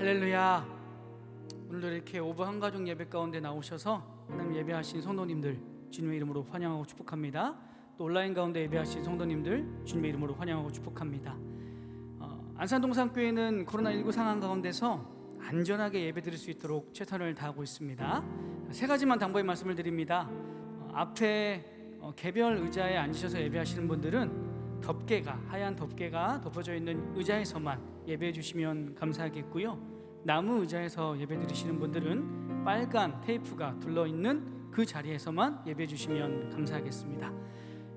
할렐루야. 오늘도 이렇게 오브 한가족 예배 가운데 나오셔서 하나님 예배하신 성도님들 주님의 이름으로 환영하고 축복합니다. 또 온라인 가운데 예배하신 성도님들 주님의 이름으로 환영하고 축복합니다. 안산동산교회는 코로나19 상황 가운데서 안전하게 예배드릴 수 있도록 최선을 다하고 있습니다. 세 가지만 당부의 말씀을 드립니다. 앞에 개별 의자에 앉으셔서 예배하시는 분들은 하얀 덮개가 덮어져 있는 의자에서만 예배해 주시면 감사하겠고요. 나무 의자에서 예배 드리시는 분들은 빨간 테이프가 둘러있는 그 자리에서만 예배해 주시면 감사하겠습니다.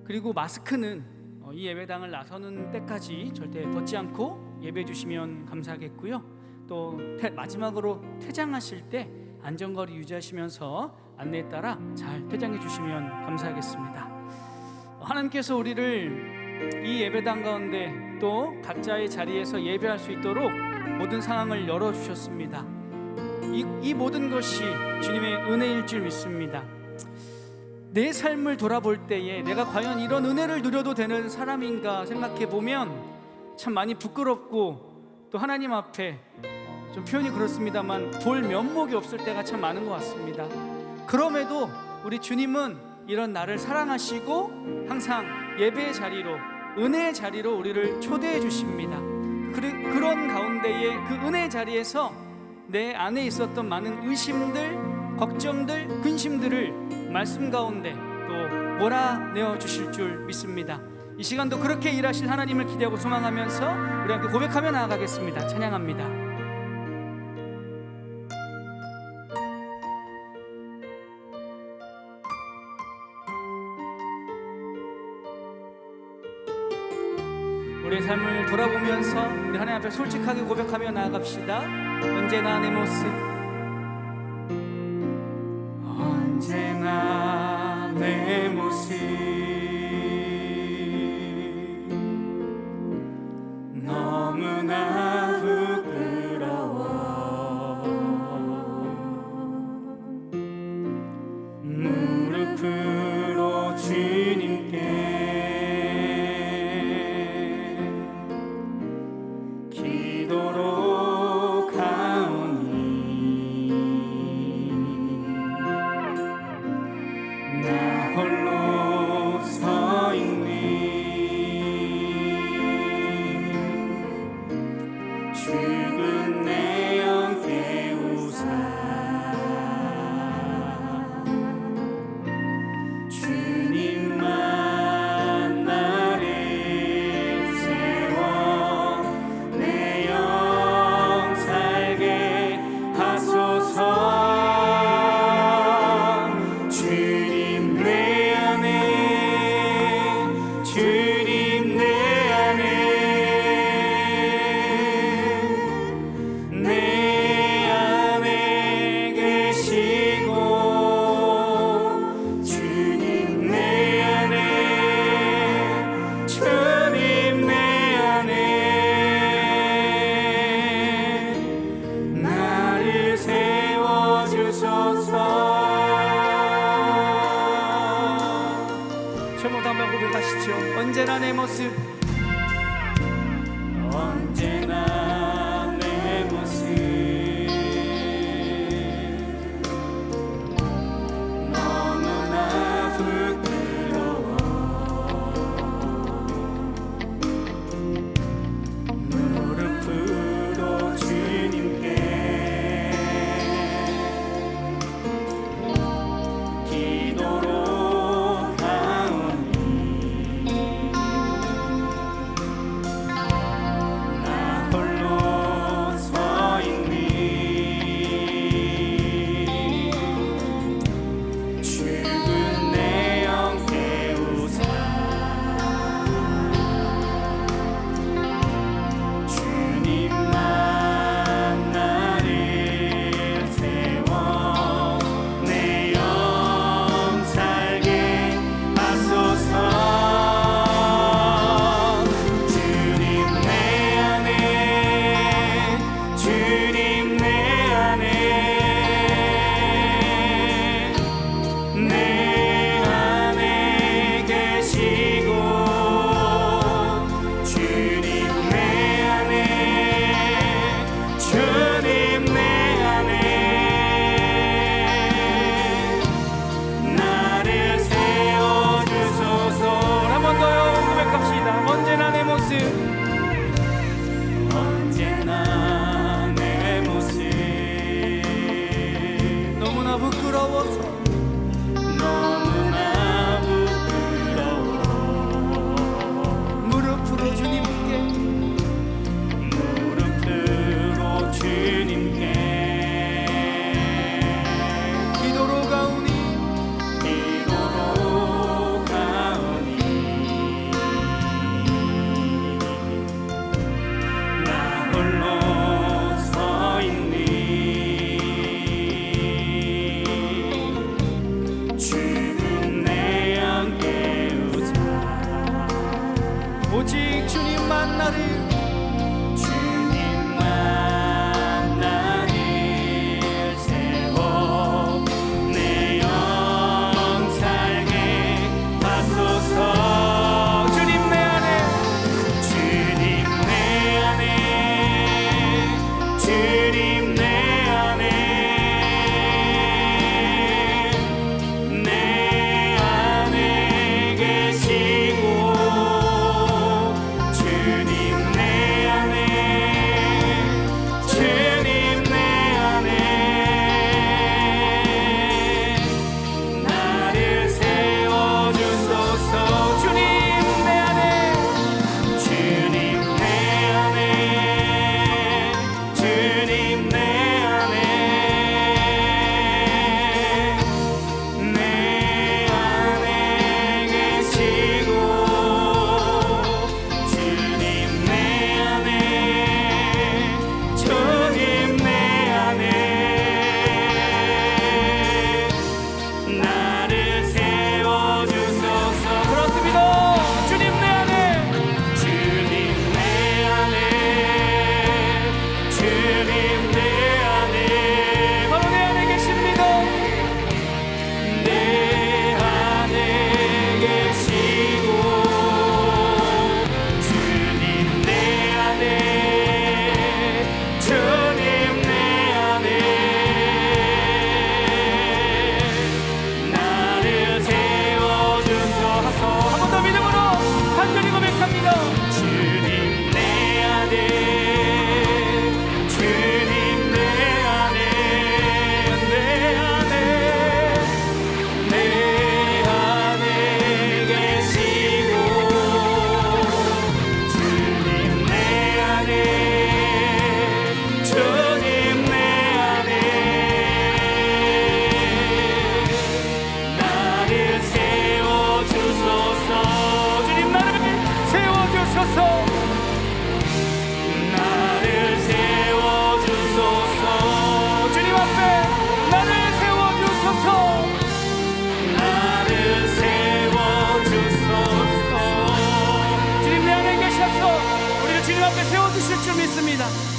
그리고 마스크는 이 예배당을 나서는 때까지 절대 벗지 않고 예배해 주시면 감사하겠고요. 또 마지막으로 퇴장하실 때 안전거리 유지하시면서 안내에 따라 잘 퇴장해 주시면 감사하겠습니다. 하나님께서 우리를 이 예배당 가운데 또 각자의 자리에서 예배할 수 있도록 모든 상황을 열어주셨습니다. 이 모든 것이 주님의 은혜일 줄 믿습니다. 내 삶을 돌아볼 때에 내가 과연 이런 은혜를 누려도 되는 사람인가 생각해 보면 참 많이 부끄럽고 또 하나님 앞에 좀 표현이 그렇습니다만 볼 면목이 없을 때가 참 많은 것 같습니다. 그럼에도 우리 주님은 이런 나를 사랑하시고 항상 예배의 자리로, 은혜의 자리로 우리를 초대해 주십니다. 그런 가운데에 그 은혜의 자리에서 내 안에 있었던 많은 의심들, 걱정들, 근심들을 말씀 가운데 또 몰아내어 주실 줄 믿습니다. 이 시간도 그렇게 일하실 하나님을 기대하고 소망하면서 우리 함께 고백하며 나아가겠습니다. 찬양합니다. 우리의 삶을 돌아보면서 우리 하나님 앞에 솔직하게 고백하며 나아갑시다. 언제나 내 모습, 언제나 내 모습 너무나 부끄러워. 무릎으로 주님께 기도로 가오니 나 홀로 서 있네. 죽은 내 영 깨우사 주님만 나를 세워 내 영 살게 하소서. 주님 내 안에, 주님 내 안에, 내 안에 계시고 주님 내 안에, 주님 내 안에 나를 세워주소서. 제목 한번 고백하시죠. 언제나 내 모습, 언제나 내 모습 너무나 부끄러워. 무릎으로 주님께 기도로 가오니 나 홀로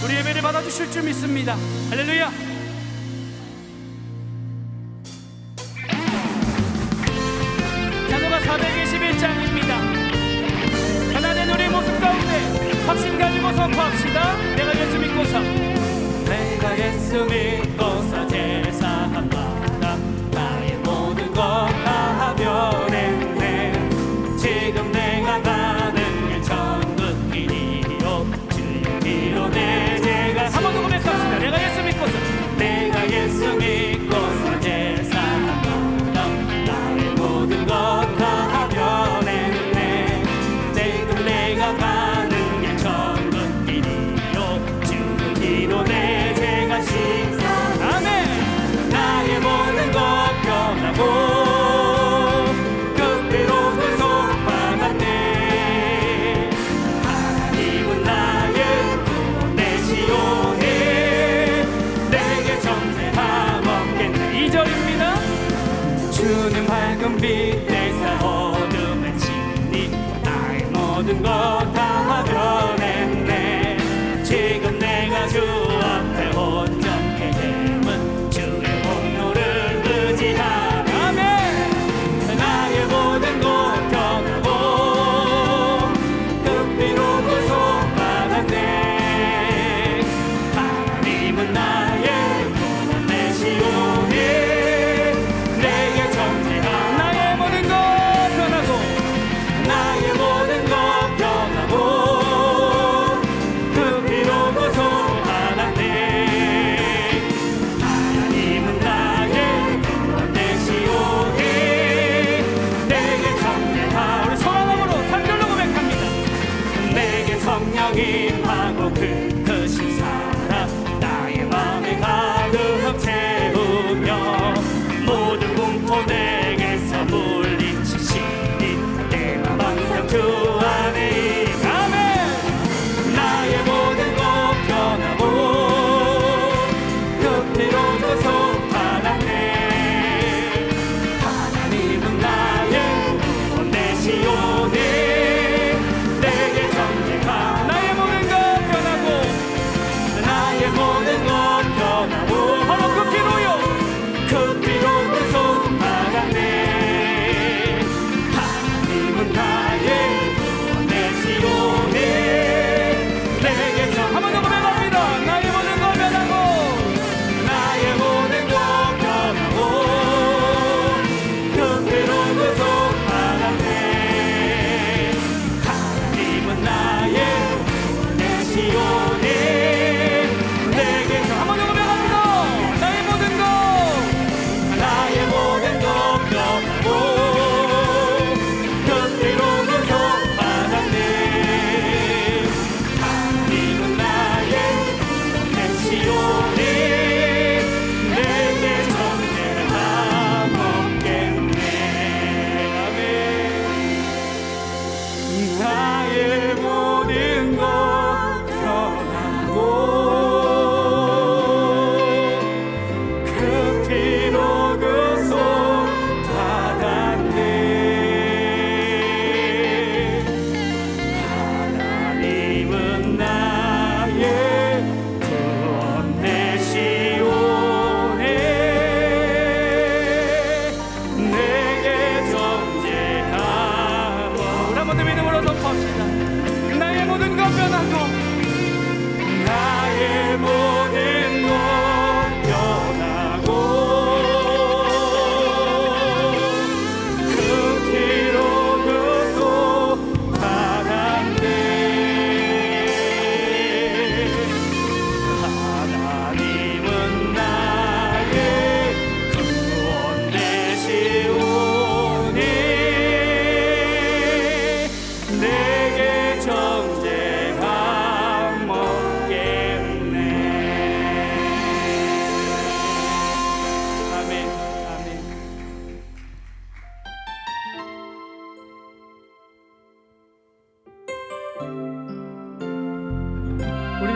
우리 예배를 받아주실 줄 믿습니다. 할렐루야. 찬송가 421장입니다. 하나님 우리 모습 가운데 확신 가지고 선포합시다. 내가 예수 믿고서, 내가 예수 믿고서 제사한 바라 나의 모든 것 다 변했네. 지금 내가 가는 길 천국 길이요 주의 길로 내 제가 한 번 더 고백합시다. 내가 예수 믿고서, 내가 예수 믿고서 제사한 바라 나의 모든 것 다 변했네. 지금 내가 가는 길 천국 길이요 주의 길로 내 제가 식사. 아멘. 나의 모든 것 변하고 주는 밝은 빛 내사 어둠의 진리 나의 모든 것 다 변했네. 지금 내가 주 앞에 온전케 됨은 주의 공로를 의지하네. 아멘. 나의 모든 것 변하고 그 피로 구속받았네. 하나님은 나의 구원내시오니 나의 모든 것 변하고 나의 모든 것 변하고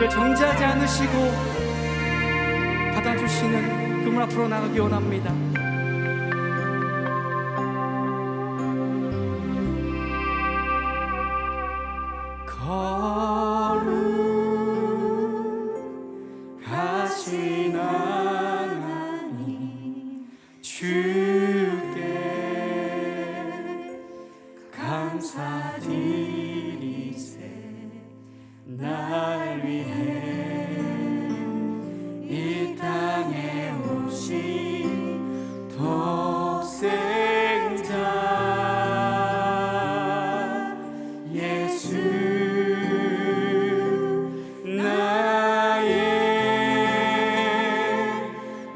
우리를 정죄하지 않으시고 받아주시는 그분 앞으로 나가기 원합니다. 거룩하신 하나님 주께 감사드리세. 날 위해 이 땅에 오신 독생자 예수, 나의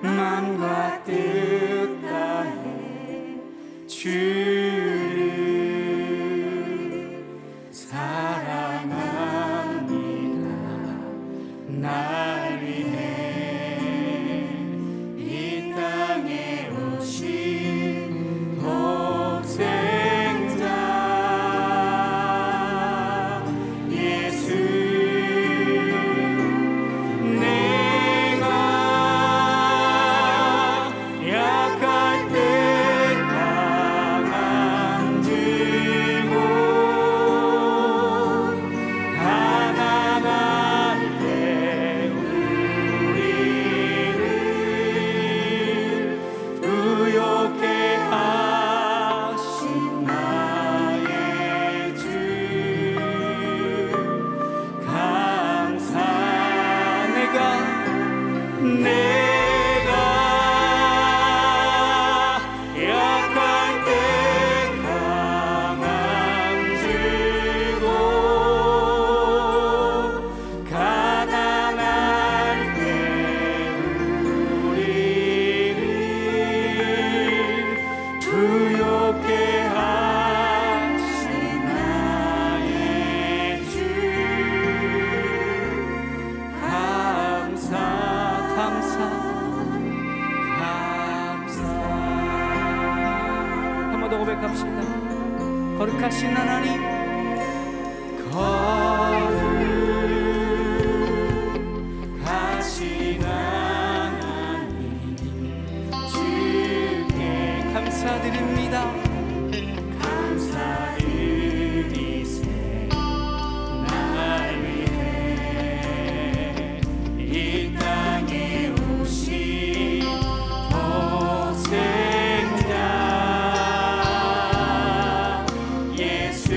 맘과 뜻 다해 주를 사랑합니다. 날 위해 이 땅에 오신 독생자 예수, 내가 약할 때 강한 증오 하나할 때 우리를 의롭게 하신 나의 주 감사. 내가 약할 때 강한 증오 가난할 때 우리를 부욕해 하신 나의 주 감사. 한 번 더 고백합시다. 거룩하신 하나님, 거룩하신 하나님 주께 감사드립니다. 감사드리세. 날 위해 이 땅에 오신 독생자 예수,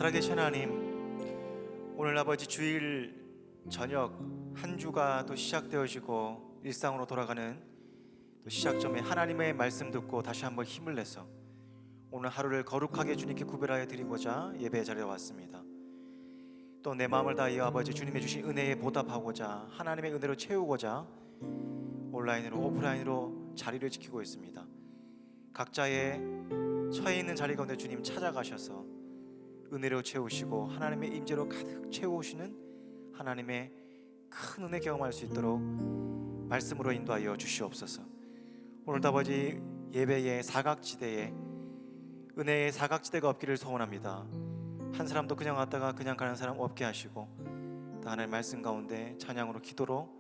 살아계신 하나님, 오늘 아버지 주일 저녁 한 주가 또 시작되어지고 일상으로 돌아가는 또 시작점에 하나님의 말씀 듣고 다시 한번 힘을 내서 오늘 하루를 거룩하게 주님께 구별하여 드리고자 예배 자리에 왔습니다. 또 내 마음을 다하여 아버지 주님의 주신 은혜에 보답하고자 하나님의 은혜로 채우고자 온라인으로 오프라인으로 자리를 지키고 있습니다. 각자의 처해 있는 자리 가운데 주님 찾아가셔서 은혜로 채우시고 하나님의 임재로 가득 채우시는 하나님의 큰 은혜 경험할 수 있도록 말씀으로 인도하여 주시옵소서. 오늘도 아버지 예배의 사각지대에 은혜의 사각지대가 없기를 소원합니다. 한 사람도 그냥 왔다가 그냥 가는 사람 없게 하시고 또 하나님의 말씀 가운데 찬양으로 기도로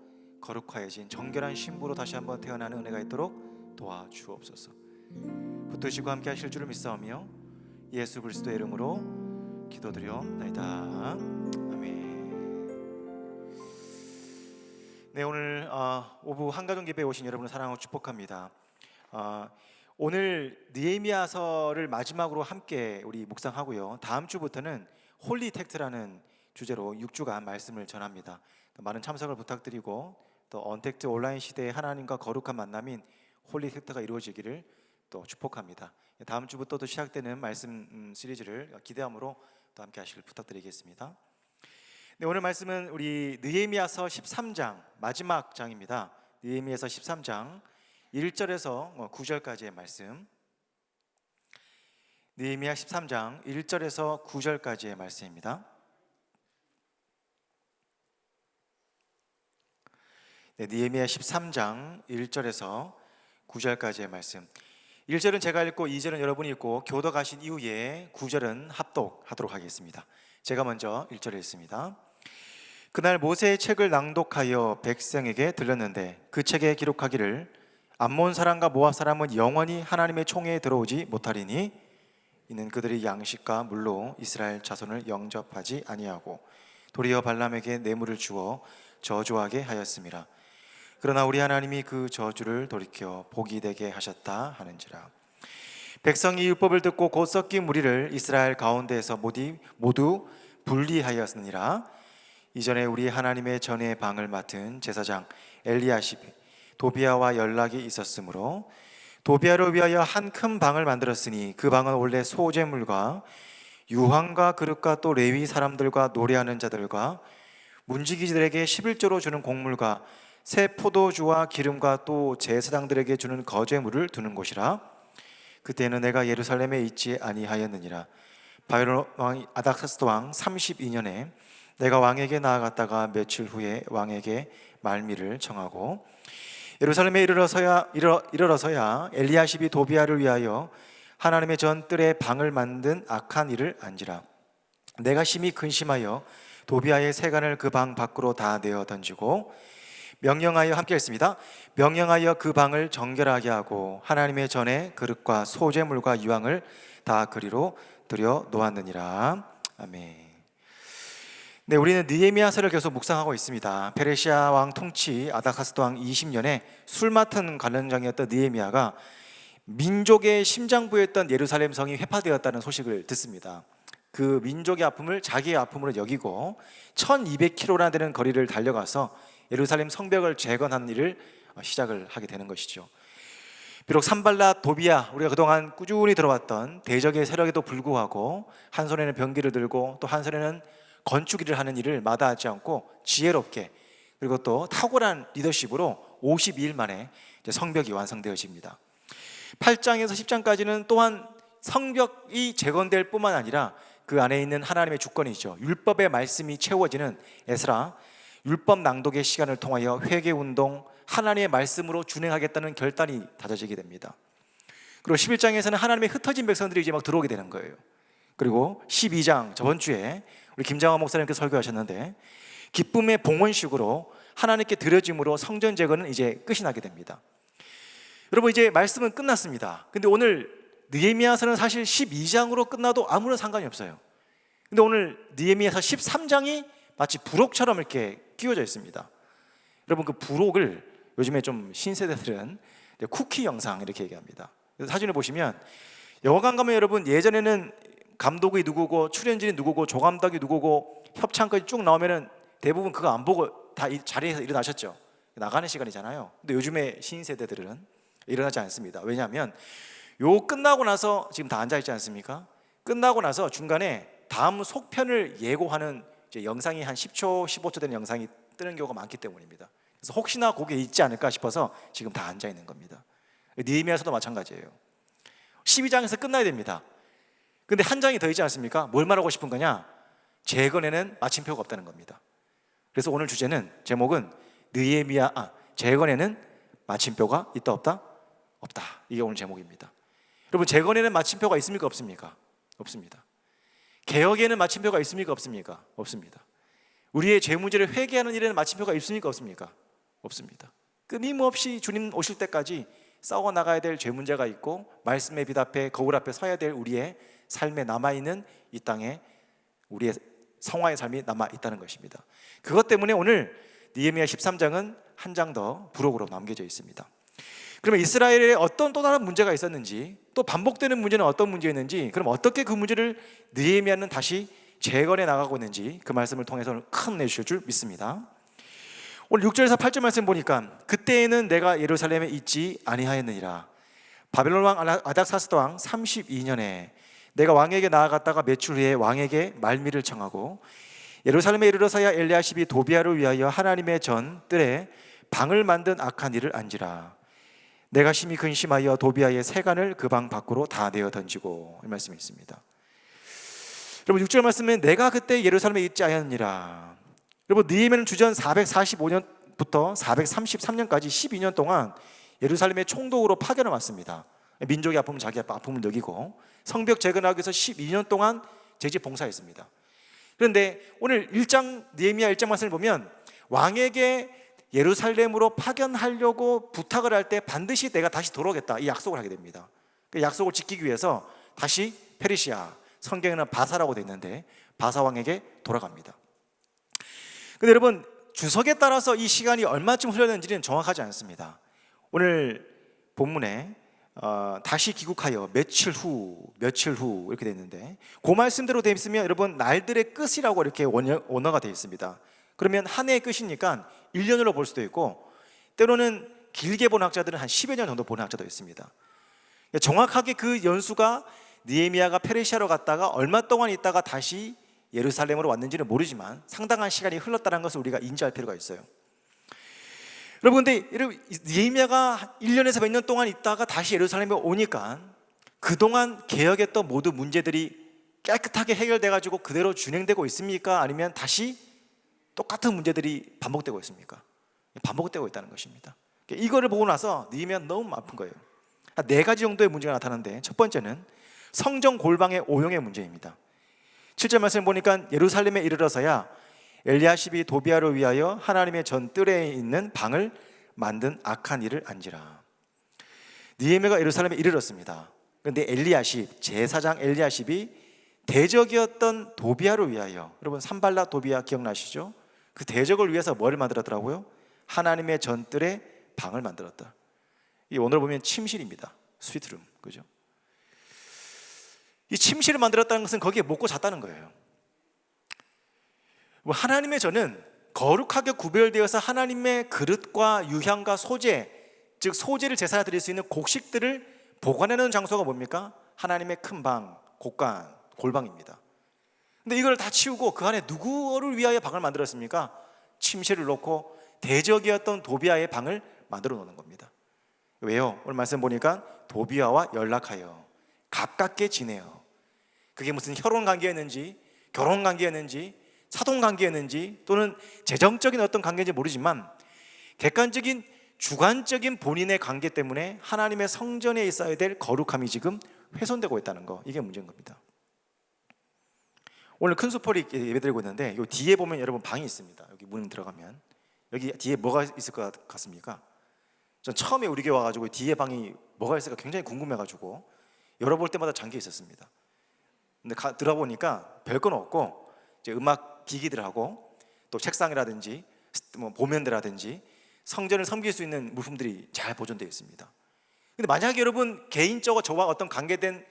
거룩하여진 정결한 신부로 다시 한번 태어나는 은혜가 있도록 도와주옵소서. 붙드시고 함께 하실 줄을 믿사오며 예수 그리스도의 이름으로 기도드려옵나이다. 아멘. 네, 오늘 오후 한가정 예배에 오신 여러분을 사랑하고 축복합니다. 오늘 느헤미야서를 마지막으로 함께 우리 묵상하고요. 다음 주부터는 홀리 텍트라는 주제로 6주간 말씀을 전합니다. 많은 참석을 부탁드리고 또 언택트 온라인 시대의 하나님과 거룩한 만남인 홀리 텍트가 이루어지기를 또 축복합니다. 다음 주부터 또 시작되는 말씀 시리즈를 기대함으로 또 함께 하시길 부탁드리겠습니다. 네, 오늘 말씀은 우리 느헤미야서 13장 마지막 장입니다. 느헤미야서 13장 1절에서 9절까지의 말씀. 느헤미야 13장 1절에서 9절까지의 말씀입니다. 네, 느헤미야 13장 1절에서 9절까지의 말씀. 1절은 제가 읽고 2절은 여러분이 읽고 교도 가신 이후에 9절은 합독하도록 하겠습니다. 제가 먼저 1절을 읽습니다. 그날 모세의 책을 낭독하여 백성에게 들렸는데 그 책에 기록하기를 암몬 사람과 모압 사람은 영원히 하나님의 총회에 들어오지 못하리니 이는 그들이 양식과 물로 이스라엘 자손을 영접하지 아니하고 도리어 발람에게 뇌물을 주어 저주하게 하였음이라. 그러나 우리 하나님이 그 저주를 돌이켜 복이 되게 하셨다 하는지라. 백성이 율법을 듣고 곧 섞인 무리를 이스라엘 가운데에서 모두 분리하였느니라. 이전에 우리 하나님의 전의 방을 맡은 제사장 엘리야십이 도비아와 연락이 있었으므로 도비아를 위하여 한 큰 방을 만들었으니 그 방은 원래 소제물과 유황과 그릇과 또 레위 사람들과 노래하는 자들과 문지기들에게 11조로 주는 곡물과 새 포도주와 기름과 또 제사장들에게 주는 거제물을 두는 곳이라. 그때는 내가 예루살렘에 있지 아니하였느니라. 바벨론 왕 아닥사스도 왕 32년에 내가 왕에게 나아갔다가 며칠 후에 왕에게 말미를 청하고 예루살렘에 이르러서야 엘리야십이 도비아를 위하여 하나님의 전 뜰에 방을 만든 악한 일을 안지라. 내가 심히 근심하여 도비아의 세간을 그 방 밖으로 다 내어 던지고 명령하여 함께 했습니다. 명령하여 그 방을 정결하게 하고 하나님의 전에 그릇과 소제물과 유황을 다 그리로 들여 놓았느니라. 아멘. 네, 우리는 느헤미야서를 계속 묵상하고 있습니다. 페르시아 왕 통치 아닥사스도 왕 20년에 술 맡은 관련장이었던 느헤미야가 민족의 심장부였던 예루살렘 성이 회파되었다는 소식을 듣습니다. 그 민족의 아픔을 자기의 아픔으로 여기고 1200km나 되는 거리를 달려가서 예루살렘 성벽을 재건하는 일을 시작을 하게 되는 것이죠. 비록 산발랏, 도비아, 우리가 그동안 꾸준히 들어왔던 대적의 세력에도 불구하고 한 손에는 병기를 들고 또 한 손에는 건축 일을 하는 일을 마다하지 않고 지혜롭게 그리고 또 탁월한 리더십으로 52일 만에 성벽이 완성되어집니다. 8장에서 10장까지는 또한 성벽이 재건될 뿐만 아니라 그 안에 있는 하나님의 주권이죠. 율법의 말씀이 채워지는 에스라 율법 낭독의 시간을 통하여 회개운동, 하나님의 말씀으로 준행하겠다는 결단이 다져지게 됩니다. 그리고 11장에서는 하나님의 흩어진 백성들이 이제 막 들어오게 되는 거예요. 그리고 12장 저번 주에 우리 김장화 목사님께서 설교하셨는데 기쁨의 봉헌식으로 하나님께 드려짐으로 성전 재건은 이제 끝이 나게 됩니다. 여러분 이제 말씀은 끝났습니다. 근데 오늘 느헤미야서는 사실 12장으로 끝나도 아무런 상관이 없어요. 근데 오늘 느헤미야서 13장이 마치 부록처럼 이렇게 끼워져 있습니다. 여러분 그 부록을 요즘에 좀 신세대들은 쿠키 영상 이렇게 얘기합니다. 그래서 사진을 보시면 영화관 가면 여러분 예전에는 감독이 누구고 출연진이 누구고 조감독이 누구고 협찬까지 쭉 나오면은 대부분 그거 안 보고 다 이 자리에서 일어나셨죠. 나가는 시간이잖아요. 근데 요즘에 신인 세대들은 일어나지 않습니다. 왜냐하면 요 끝나고 나서 지금 다 앉아 있지 않습니까? 끝나고 나서 중간에 다음 속편을 예고하는 이제 영상이 한 10초, 15초 되는 영상이 뜨는 경우가 많기 때문입니다. 그래서 혹시나 거기에 있지 않을까 싶어서 지금 다 앉아 있는 겁니다. 느헤미야서도 마찬가지예요. 12장에서 끝나야 됩니다. 근데 한 장이 더 있지 않습니까? 뭘 말하고 싶은 거냐? 재건에는 마침표가 없다는 겁니다. 그래서 오늘 주제는 제목은 재건에는 마침표가 있다 없다? 없다. 이게 오늘 제목입니다. 여러분, 재건에는 마침표가 있습니까 없습니까? 없습니다. 개혁에는 마침표가 있습니까 없습니까? 없습니다. 우리의 죄 문제를 회개하는 일에는 마침표가 있습니까 없습니까? 없습니다. 끊임없이 주님 오실 때까지 싸워 나가야 될 죄 문제가 있고 말씀의 빛 앞에 거울 앞에 서야 될 우리의 삶에 남아있는 이 땅에 우리의 성화의 삶이 남아있다는 것입니다. 그것 때문에 오늘 느헤미야 13장은 한 장 더 부록으로 남겨져 있습니다. 그러면 이스라엘에 어떤 또 다른 문제가 있었는지, 또 반복되는 문제는 어떤 문제였는지, 그럼 어떻게 그 문제를 느헤미야는 다시 재건해 나가고 있는지 그 말씀을 통해서 오늘 큰 은혜 주실 줄 믿습니다. 오늘 6절에서 8절 말씀 보니까 그때에는 내가 예루살렘에 있지 아니하였느니라. 바벨론 왕 아닥사스다 왕 32년에 내가 왕에게 나아갔다가 며칠 후에 왕에게 말미를 청하고 예루살렘에 이르러서야 엘리야십이 도비야를 위하여 하나님의 전 뜰에 방을 만든 악한 일을 안지라. 내가 심히 근심하여 도비야의 세간을 그 방 밖으로 다 내어 던지고, 이 말씀이 있습니다. 여러분, 6절 말씀은 내가 그때 예루살렘에 있지 않았느니라. 여러분, 느헤미야는 주전 445년부터 433년까지 12년 동안 예루살렘의 총독으로 파견을 왔습니다. 민족이 아프면 자기 아픔을 느끼고 성벽 재건하기 위해서 12년 동안 재직 봉사했습니다. 그런데 오늘 1장 느헤미야 1장 말씀을 보면 왕에게 예루살렘으로 파견하려고 부탁을 할 때 반드시 내가 다시 돌아오겠다, 이 약속을 하게 됩니다. 그 약속을 지키기 위해서 다시 페르시아, 성경에는 바사라고 되어 있는데 바사 왕에게 돌아갑니다. 근데 여러분, 주석에 따라서 이 시간이 얼마쯤 흘렀는지는 정확하지 않습니다. 오늘 본문에 다시 귀국하여 며칠 후 이렇게 되어 있는데, 그 말씀대로 되어 있으면 여러분 날들의 끝이라고 이렇게 원어가 되어 있습니다. 그러면 한 해의 끝이니까 1년으로 볼 수도 있고, 때로는 길게 보는 학자들은 한 10여 년 정도 보는 학자도 있습니다. 정확하게 그 연수가 느헤미야가 페르시아로 갔다가 얼마 동안 있다가 다시 예루살렘으로 왔는지는 모르지만 상당한 시간이 흘렀다는 것을 우리가 인지할 필요가 있어요. 여러분, 근데 느헤미야가 1년에서 몇 년 동안 있다가 다시 예루살렘에 오니까 그동안 개혁했던 모든 문제들이 깨끗하게 해결돼 가지고 그대로 진행되고 있습니까? 아니면 다시 똑같은 문제들이 반복되고 있습니까? 반복되고 있다는 것입니다. 이거를 보고 나서 느헤미야는 너무 아픈 거예요. 네 가지 정도의 문제가 나타나는데, 첫 번째는 성전 골방의 오용의 문제입니다. 7절 말씀을 보니까 예루살렘에 이르러서야 엘리야십이 도비야를 위하여 하나님의 전 뜰에 있는 방을 만든 악한 일을 안지라. 느헤미야가 예루살렘에 이르렀습니다. 그런데 엘리야십, 제사장 엘리야십이 대적이었던 도비야를 위하여, 여러분 산발락 도비야 기억나시죠? 그 대적을 위해서 뭘 만들었더라고요? 하나님의 전 뜰에 방을 만들었다. 이 오늘 보면 침실입니다. 스위트룸, 그죠? 이 침실을 만들었다는 것은 거기에 먹고 잤다는 거예요. 하나님의 전은 거룩하게 구별되어서 하나님의 그릇과 유향과 소재, 즉 소재를 제사에 드릴 수 있는 곡식들을 보관하는 장소가 뭡니까? 하나님의 큰 방, 곡간, 골방입니다. 근데 이걸 다 치우고 그 안에 누구를 위하여 방을 만들었습니까? 침실을 놓고 대적이었던 도비야의 방을 만들어 놓는 겁니다. 왜요? 오늘 말씀 보니까 도비야와 연락하여 가깝게 지내요. 그게 무슨 혈연 관계였는지, 결혼 관계였는지, 사돈 관계였는지, 또는 재정적인 어떤 관계인지 모르지만 객관적인 주관적인 본인의 관계 때문에 하나님의 성전에 있어야 될 거룩함이 지금 훼손되고 있다는 거, 이게 문제인 겁니다. 오늘 큰 수포리 예배드리고 있는데 이 뒤에 보면 여러분 방이 있습니다. 여기 문 들어가면 여기 뒤에 뭐가 있을 것 같습니까? 전 처음에 우리 교회 와가지고 뒤에 방이 뭐가 있을까 굉장히 궁금해가지고 열어볼 때마다 잠겨 있었습니다. 근데 들어보니까 별건 없고 이제 음악 기기들하고 또 책상이라든지 뭐 보면대라든지 성전을 섬길 수 있는 물품들이 잘 보존되어 있습니다. 근데 만약에 여러분 개인적으로 저와 어떤 관계된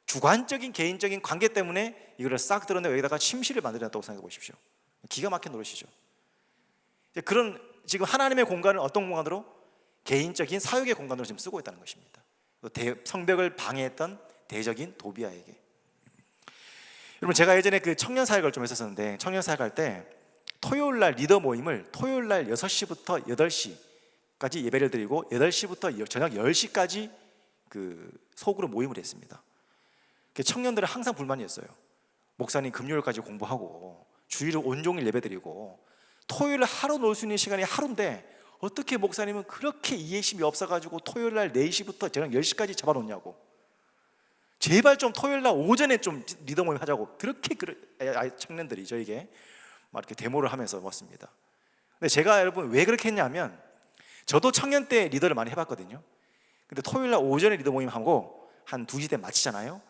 주관적인 개인적인 관계 때문에 이거를 싹 드러내고 여기다가 침실을 만들어놨다고 생각해 보십시오. 기가 막힌 노릇이죠. 그런 지금 하나님의 공간을 어떤 공간으로? 개인적인 사역의 공간으로 지금 쓰고 있다는 것입니다. 성벽을 방해했던 대적인 도비아에게. 여러분, 제가 예전에 그 청년 사역을 좀 했었는데, 청년 사역할 때 토요일 날 리더 모임을 토요일 날 6시부터 8시까지 예배를 드리고 8시부터 저녁 10시까지 그 소그룹 모임을 했습니다. 청년들은 항상 불만이었어요. 목사님 금요일까지 공부하고 주일을 온종일 예배드리고 토요일 하루 놀 수 있는 시간이 하루인데 어떻게 목사님은 그렇게 이해심이 없어가지고 토요일 날 4시부터 저녁 10시까지 잡아놓냐고. 제발 좀 토요일 날 오전에 좀 리더 모임 하자고. 그렇게 청년들이 저에게 막 이렇게 데모를 하면서 왔습니다. 근데 제가 여러분 왜 그렇게 했냐면, 저도 청년 때 리더를 많이 해봤거든요. 근데 토요일 날 오전에 리더 모임 하고 한 2시 때 마치잖아요.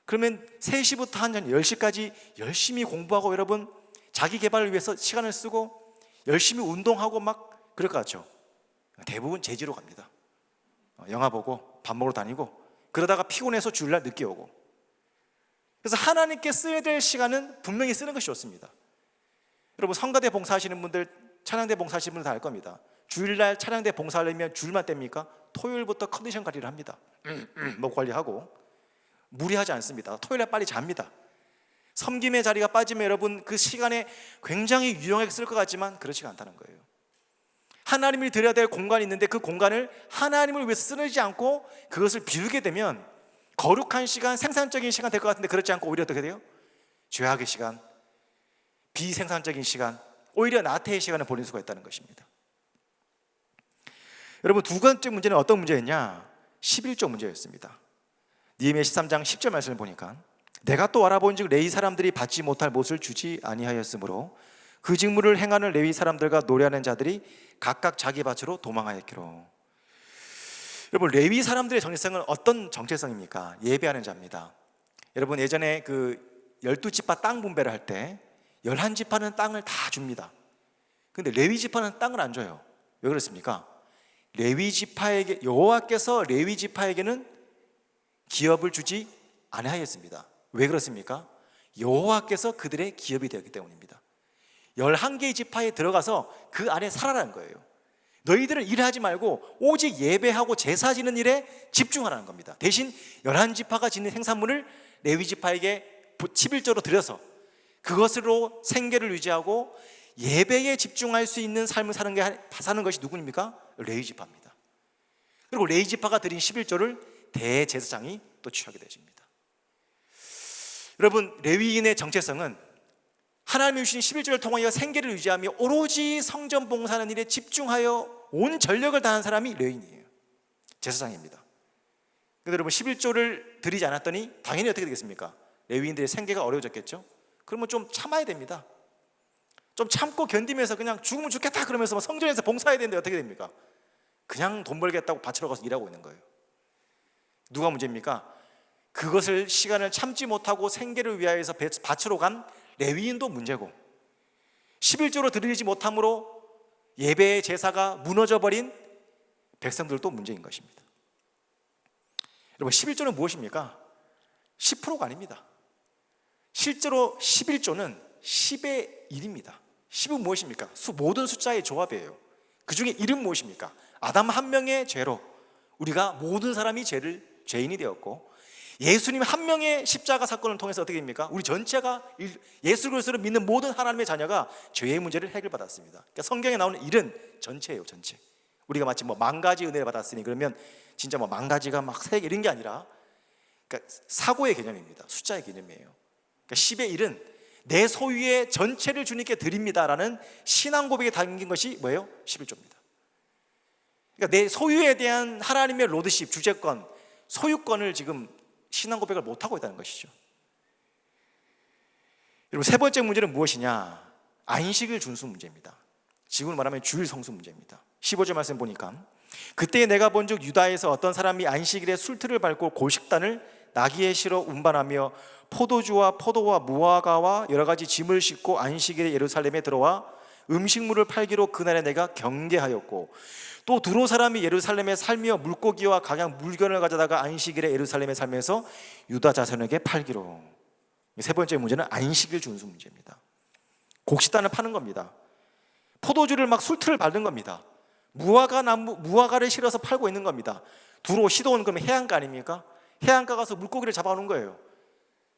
그러면 3시부터 한 10시까지 열심히 공부하고 여러분 자기 개발을 위해서 시간을 쓰고 열심히 운동하고 막 그럴 것 같죠. 대부분 제지로 갑니다. 영화 보고 밥 먹으러 다니고 그러다가 피곤해서 주일날 늦게 오고. 그래서 하나님께 써야 될 시간은 분명히 쓰는 것이 좋습니다. 여러분 성가대 봉사하시는 분들, 찬양대 봉사하시는 분들 다 알 겁니다. 주일날 찬양대 봉사하려면 주일만 뗍니까? 토요일부터 컨디션 관리를 합니다. 뭐 관리하고 무리하지 않습니다. 토요일날 빨리 잡니다. 섬김의 자리가 빠지면 여러분 그 시간에 굉장히 유용하게 쓸 것 같지만 그렇지가 않다는 거예요. 하나님을 드려야 될 공간이 있는데 그 공간을 하나님을 위해서 쓰지 않고 그것을 비우게 되면 거룩한 시간, 생산적인 시간 될 것 같은데 그렇지 않고 오히려 어떻게 돼요? 죄악의 시간, 비생산적인 시간, 오히려 나태의 시간을 보낼 수가 있다는 것입니다. 여러분 두 번째 문제는 어떤 문제였냐? 11조 문제였습니다. 느헤미야 13장 10절 말씀을 보니까 내가 또 알아본즉 레위 사람들이 받지 못할 몫을 주지 아니하였으므로 그 직무를 행하는 레위 사람들과 노래하는 자들이 각각 자기 밭으로 도망하였기로. 여러분 레위 사람들의 정체성은 어떤 정체성입니까? 예배하는 자입니다. 여러분 예전에 그 12지파 땅 분배를 할 때 11지파는 땅을 다 줍니다. 근데 레위 지파는 땅을 안 줘요. 왜 그렇습니까? 레위 지파에게, 여호와께서 레위 지파에게는 기업을 주지 아니하였습니다. 왜 그렇습니까? 여호와께서 그들의 기업이 되었기 때문입니다. 11개의 지파에 들어가서 그 안에 살아라는 거예요. 너희들은 일하지 말고 오직 예배하고 제사 지는 일에 집중하라는 겁니다. 대신 11지파가 짓는 생산물을 레위 지파에게 11조로 드려서 그것으로 생계를 유지하고 예배에 집중할 수 있는 삶을 사는 것이 누구입니까? 레위 지파입니다. 그리고 레위 지파가 드린 11조를 대제사장이 또 취하게 되십니다. 여러분 레위인의 정체성은 하나님이 주신 11조를 통하여 생계를 유지하며 오로지 성전 봉사하는 일에 집중하여 온 전력을 다한 사람이 레위인이에요. 제사장입니다. 그런데 여러분 11조를 드리지 않았더니 당연히 어떻게 되겠습니까? 레위인들의 생계가 어려워졌겠죠. 그러면 좀 참아야 됩니다. 좀 참고 견디면서 그냥 죽으면 죽겠다 그러면서 성전에서 봉사해야 되는데 어떻게 됩니까? 그냥 돈 벌겠다고 밭으로 가서 일하고 있는 거예요. 누가 문제입니까? 그것을 시간을 참지 못하고 생계를 위하여서 밭으로 간 레위인도 문제고 11조로 드리지 못함으로 예배의 제사가 무너져버린 백성들도 문제인 것입니다. 여러분 11조는 무엇입니까? 10%가 아닙니다. 실제로 11조는 10의 1입니다. 10은 무엇입니까? 모든 숫자의 조합이에요. 그 중에 1은 무엇입니까? 아담 한 명의 죄로 우리가 모든 사람이 죄인이 되었고 예수님 한 명의 십자가 사건을 통해서 어떻게 됩니까? 우리 전체가 예수 그리스도를 믿는 모든 하나님의 자녀가 죄의 문제를 해결받았습니다. 그러니까 성경에 나오는 일은 전체예요, 전체. 우리가 마치 뭐 10,000가지 은혜를 받았으니 그러면 진짜 뭐 10,000가지가 막 세 개 이런 게 아니라 그러니까 사고의 개념입니다. 숫자의 개념이에요. 그러니까 10의 1은 내 소유의 전체를 주님께 드립니다라는 신앙 고백에 담긴 것이 뭐예요? 11조입니다. 그러니까 내 소유에 대한 하나님의 로드십, 주재권, 소유권을 지금 신앙 고백을 못하고 있다는 것이죠. 여러분 세 번째 문제는 무엇이냐? 안식일 준수 문제입니다. 지금으로 말하면 주일 성수 문제입니다. 15절 말씀 보니까 그때 내가 본즉 유다에서 어떤 사람이 안식일에 술틀을 밟고 고식단을 나귀에 실어 운반하며 포도주와 포도와 무화과와 여러 가지 짐을 싣고 안식일에 예루살렘에 들어와 음식물을 팔기로 그날에 내가 경계하였고 또 두로 사람이 예루살렘에 살며 물고기와 각양 물건을 가져다가 안식일에 예루살렘에 살면서 유다 자손에게 팔기로. 세 번째 문제는 안식일 준수 문제입니다. 곡식단을 파는 겁니다. 포도주를 막 술틀을 밟는 겁니다. 무화과를 실어서 팔고 있는 겁니다. 두로 시도는 그러면 해안가 아닙니까? 해안가 가서 물고기를 잡아오는 거예요.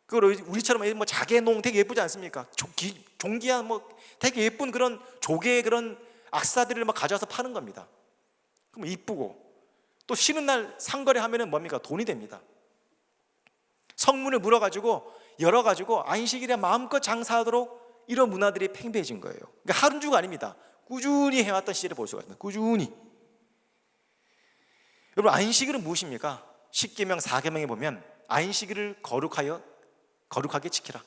그걸 우리처럼 뭐 자개농 되게 예쁘지 않습니까? 종기한 뭐 되게 예쁜 그런 조개의 그런 악사들을 막 가져와서 파는 겁니다. 그럼 이쁘고 또 쉬는 날 상거래 하면은 뭡니까? 돈이 됩니다. 성문을 물어가지고 열어가지고 안식일에 마음껏 장사하도록 이런 문화들이 팽배해진 거예요. 그러니까 하루 주가 아닙니다. 꾸준히 해왔던 시절을 볼 수가 있습니다. 꾸준히. 여러분, 안식일은 무엇입니까? 10계명 4계명에 보면 안식일을 거룩하게 지키라.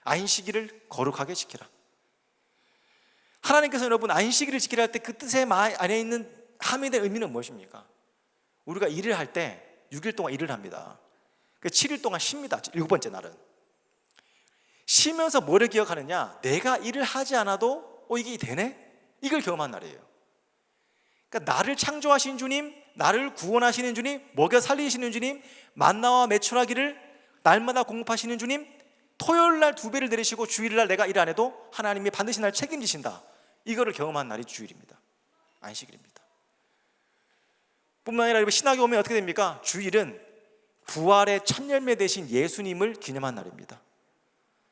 안식일을 거룩하게 지키라. 하나님께서 여러분 안식일을 지키라 할 때 그 뜻의 안에 있는 함의된 의미는 무엇입니까? 우리가 일을 할 때 6일 동안 일을 합니다. 7일 동안 쉽니다. 7번째 날은. 쉬면서 뭐를 기억하느냐? 내가 일을 하지 않아도 이게 되네? 이걸 경험한 날이에요. 그러니까 나를 창조하신 주님, 나를 구원하시는 주님, 먹여 살리시는 주님, 만나와 매출하기를 날마다 공급하시는 주님, 토요일 날 2배를 내리시고 주일 날 내가 일 안 해도 하나님이 반드시 날 책임지신다. 이거를 경험한 날이 주일입니다. 안식일입니다. 뿐만 아니라 신학에 오면 어떻게 됩니까? 주일은 부활의 첫 열매 되신 예수님을 기념한 날입니다.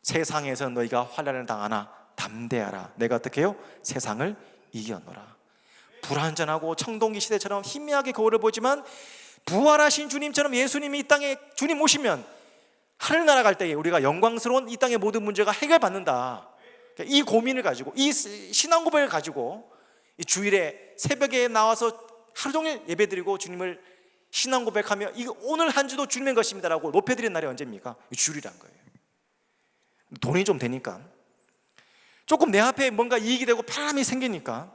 세상에서 너희가 환난을 당하나 담대하라. 내가 어떻게 해요? 세상을 이겼노라. 불완전하고 청동기 시대처럼 희미하게 거울을 보지만 부활하신 주님처럼 예수님이 이 땅에 주님 오시면 하늘나라 갈 때에 우리가 영광스러운 이 땅의 모든 문제가 해결받는다. 이 고민을 가지고 이 신앙 고백을 가지고 이 주일에 새벽에 나와서 하루 종일 예배드리고 주님을 신앙 고백하며 오늘 한 주도 주님의 것입니다라고 높여드리는 날이 언제입니까? 주일이란 거예요. 돈이 좀 되니까 조금 내 앞에 뭔가 이익이 되고 편함이 생기니까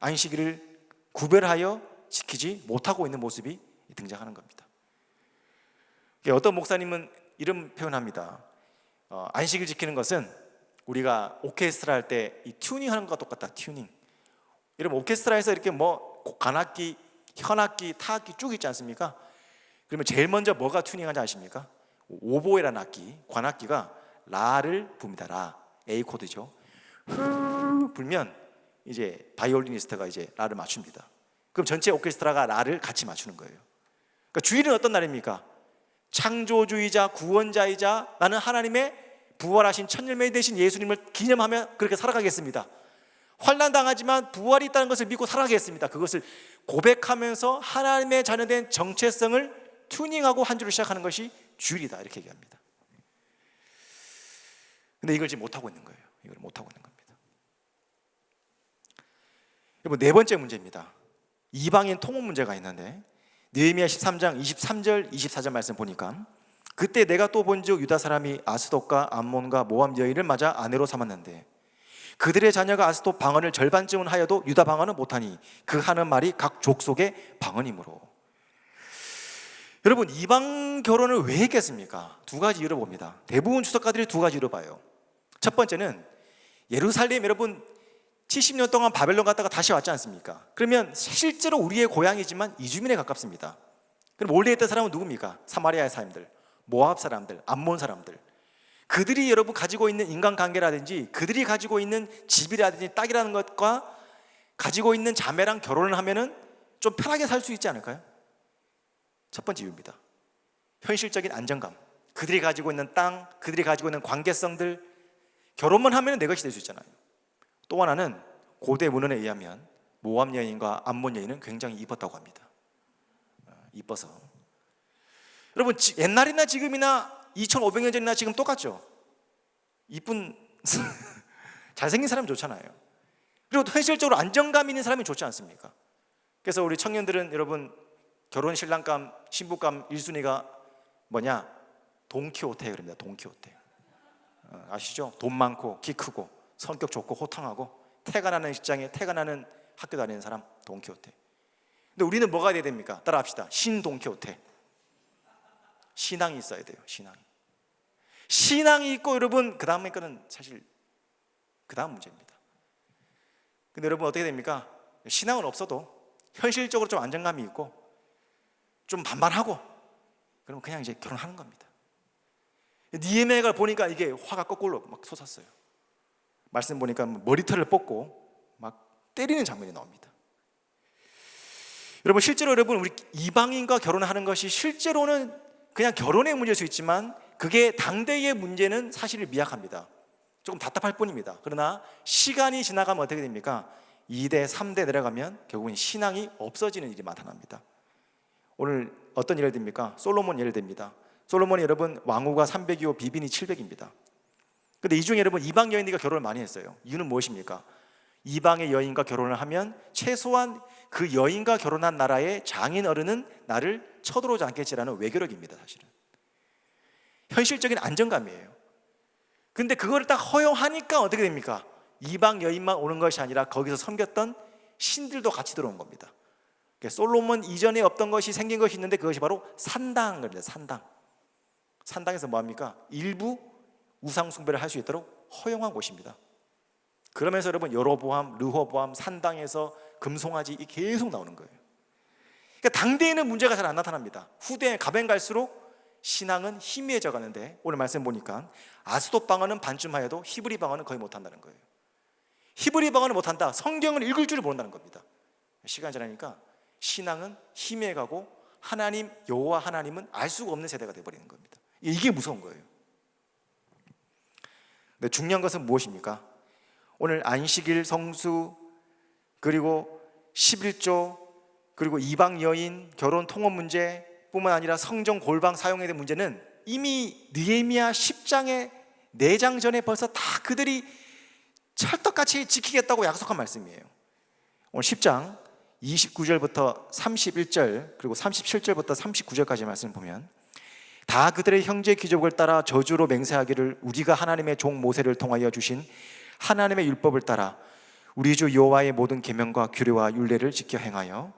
안식일을 구별하여 지키지 못하고 있는 모습이 등장하는 겁니다. 어떤 목사님은 이런 표현합니다. 안식일 지키는 것은 우리가 오케스트라 할 때 이 튜닝하는 것과 똑같다. 튜닝. 여러분 오케스트라에서 이렇게 뭐 관악기, 현악기, 타악기 쭉 있지 않습니까? 그러면 제일 먼저 뭐가 튜닝하는지 아십니까? 오보에라는 악기, 관악기가 라를 붑니다. 라, A 코드죠. 불면 이제 바이올리니스트가 이제 라를 맞춥니다. 그럼 전체 오케스트라가 라를 같이 맞추는 거예요. 그러니까 주일은 어떤 날입니까? 창조주의자, 구원자이자 나는 하나님의 부활하신 첫 열매 되신 예수님을 기념하며 그렇게 살아가겠습니다. 환난 당하지만 부활이 있다는 것을 믿고 살아가겠습니다. 그것을 고백하면서 하나님의 자녀된 정체성을 튜닝하고 한 주를 시작하는 것이 주일이다. 이렇게 얘기합니다. 근데 이걸 지금 못하고 있는 거예요. 이걸 못하고 있는 겁니다. 여러분, 네 번째 문제입니다. 이방인 통혼 문제가 있는데 느헤미야 13장 23절 24절 말씀 보니까 그때 내가 또 본즉 유다 사람이 아스돗과 암몬과 모압 여인을 맞아 아내로 삼았는데 그들의 자녀가 아스돗 방언을 절반쯤은 하여도 유다 방언은 못하니 그 하는 말이 각 족속의 방언이므로. 여러분, 이방 결혼을 왜 했겠습니까? 두 가지 이유를 봅니다. 대부분 주석가들이 두 가지 이유를 봐요. 첫 번째는 예루살렘, 여러분 70년 동안 바벨론 갔다가 다시 왔지 않습니까? 그러면 실제로 우리의 고향이지만 이주민에 가깝습니다. 그럼 원래 있던 사람은 누굽니까? 사마리아의 사람들, 모압 사람들, 암몬 사람들. 그들이 여러분 가지고 있는 인간관계라든지 그들이 가지고 있는 집이라든지 땅이라는 것과 가지고 있는 자매랑 결혼을 하면은 좀 편하게 살 수 있지 않을까요? 첫 번째 이유입니다. 현실적인 안정감. 그들이 가지고 있는 땅, 그들이 가지고 있는 관계성들, 결혼만 하면 내 것이 될 수 있잖아요. 또 하나는 고대 문헌에 의하면 모압 여인과 암몬 여인은 굉장히 이뻤다고 합니다. 이뻐서. 여러분, 옛날이나 지금이나 2500년 전이나 지금 똑같죠? 이쁜 잘생긴 사람이 좋잖아요. 그리고 또 현실적으로 안정감 있는 사람이 좋지 않습니까? 그래서 우리 청년들은 여러분 결혼 신랑감 신부감 1순위가 뭐냐? 돈키호테 그럽니다. 돈키호테. 아시죠? 돈 많고 키 크고 성격 좋고 호탕하고 태가 나는 직장에 태가 나는 학교 다니는 사람 돈키호테. 근데 우리는 뭐가 돼야 됩니까? 따라합시다. 신 돈키호테. 신앙이 있어야 돼요. 신앙이 있고 여러분 그 다음에 거는 사실 그 다음 문제입니다. 근데 여러분 어떻게 됩니까? 신앙은 없어도 현실적으로 좀 안정감이 있고 좀 반반하고 그러면 그냥 이제 결혼하는 겁니다. 니에미아가 보니까 이게 화가 거꾸로 막 솟았어요. 말씀 보니까 머리털을 뽑고 막 때리는 장면이 나옵니다. 여러분 실제로 우리 이방인과 결혼하는 것이 실제로는 그냥 결혼의 문제일 수 있지만 그게 당대의 문제는 사실 미약합니다. 조금 답답할 뿐입니다. 그러나 시간이 지나가면 어떻게 됩니까? 2대, 3대 내려가면 결국은 신앙이 없어지는 일이 나타납니다. 오늘 어떤 예를 듭니까? 솔로몬 예를 듭니다. 솔로몬이 여러분 왕후가 300이고 비빈이 700입니다. 근데 이 중에 여러분 이방 여인들과 결혼을 많이 했어요. 이유는 무엇입니까? 이방의 여인과 결혼을 하면 최소한 그 여인과 결혼한 나라의 장인 어른은 나를 쳐들어오지 않겠지라는 외교력입니다. 사실은 현실적인 안정감이에요. 근데 그거를 딱 허용하니까 어떻게 됩니까? 이방 여인만 오는 것이 아니라 거기서 섬겼던 신들도 같이 들어온 겁니다. 솔로몬 이전에 없던 것이 생긴 것이 있는데 그것이 바로 산당입니다. 산당에서 뭐합니까? 일부 우상 숭배를 할 수 있도록 허용한 곳입니다. 그러면서 여러분 여로보암, 르호보암, 산당에서 금송아지 계속 나오는 거예요. 그러니까 당대에는 문제가 잘 안 나타납니다. 후대에 가면 갈수록 신앙은 희미해져 가는데 오늘 말씀 보니까 아스돗 방언은 반쯤 하여도 히브리 방언은 거의 못한다는 거예요. 히브리 방언을 못한다. 성경을 읽을 줄을 모른다는 겁니다. 시간이 지나니까 신앙은 희미해가고 하나님 여호와 하나님은 알 수가 없는 세대가 되어버리는 겁니다. 이게 무서운 거예요. 근데 중요한 것은 무엇입니까? 오늘 안식일 성수 그리고 11조 그리고 이방 여인 결혼 통혼 문제 뿐만 아니라 성전 골방 사용에 대한 문제는 이미 느헤미야 10장의 4장 전에 벌써 다 그들이 찰떡같이 지키겠다고 약속한 말씀이에요. 오늘 10장 29절부터 31절 그리고 37절부터 39절까지 말씀을 보면 다 그들의 형제 귀족을 따라 저주로 맹세하기를 우리가 하나님의 종 모세를 통하여 주신 하나님의 율법을 따라 우리 주 여호와의 모든 계명과 규례와 율례를 지켜 행하여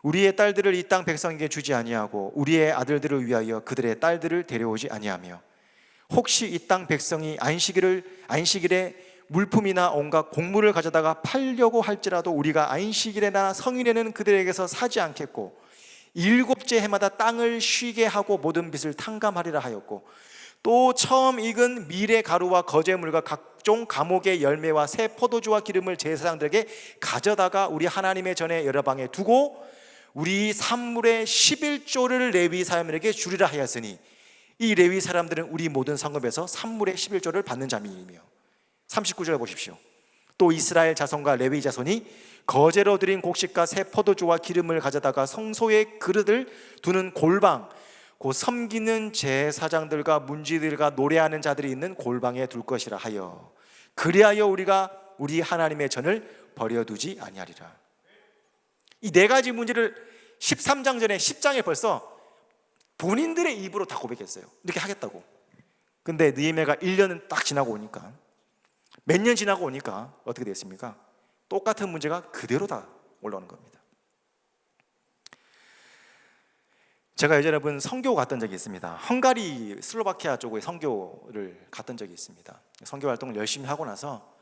우리의 딸들을 이 땅 백성에게 주지 아니하고 우리의 아들들을 위하여 그들의 딸들을 데려오지 아니하며 혹시 이 땅 백성이 안식일에 물품이나 온갖 곡물을 가져다가 팔려고 할지라도 우리가 안식일에나 성일에는 그들에게서 사지 않겠고 7째 해마다 땅을 쉬게 하고 모든 빚을 탕감하리라 하였고 또 처음 익은 밀의 가루와 거제물과 각종 감옥의 열매와 새 포도주와 기름을 제사장들에게 가져다가 우리 하나님의 전에 여러 방에 두고 우리 산물의 11조를 레위 사람들에게 주리라 하였으니 이 레위 사람들은 우리 모든 성읍에서 산물의 11조를 받는 자이며 39절 보십시오. 또 이스라엘 자손과 레위 자손이 거제로 드린 곡식과 새 포도주와 기름을 가져다가 성소의 그릇을 두는 골방 곧 섬기는 제사장들과 문지들과 노래하는 자들이 있는 골방에 둘 것이라 하여 그리하여 우리가 우리 하나님의 전을 버려두지 아니하리라. 이 4가지 문제를 13장 전에 10장에 벌써 본인들의 입으로 다 고백했어요. 이렇게 하겠다고. 근데 느헤미야가 1년은 딱 지나고 오니까 몇 년 지나고 오니까 어떻게 됐습니까? 똑같은 문제가 그대로 다 올라오는 겁니다. 제가 예전에 본 선교 갔던 적이 있습니다. 헝가리 슬로바키아 쪽에 선교를 갔던 적이 있습니다. 선교 활동을 열심히 하고 나서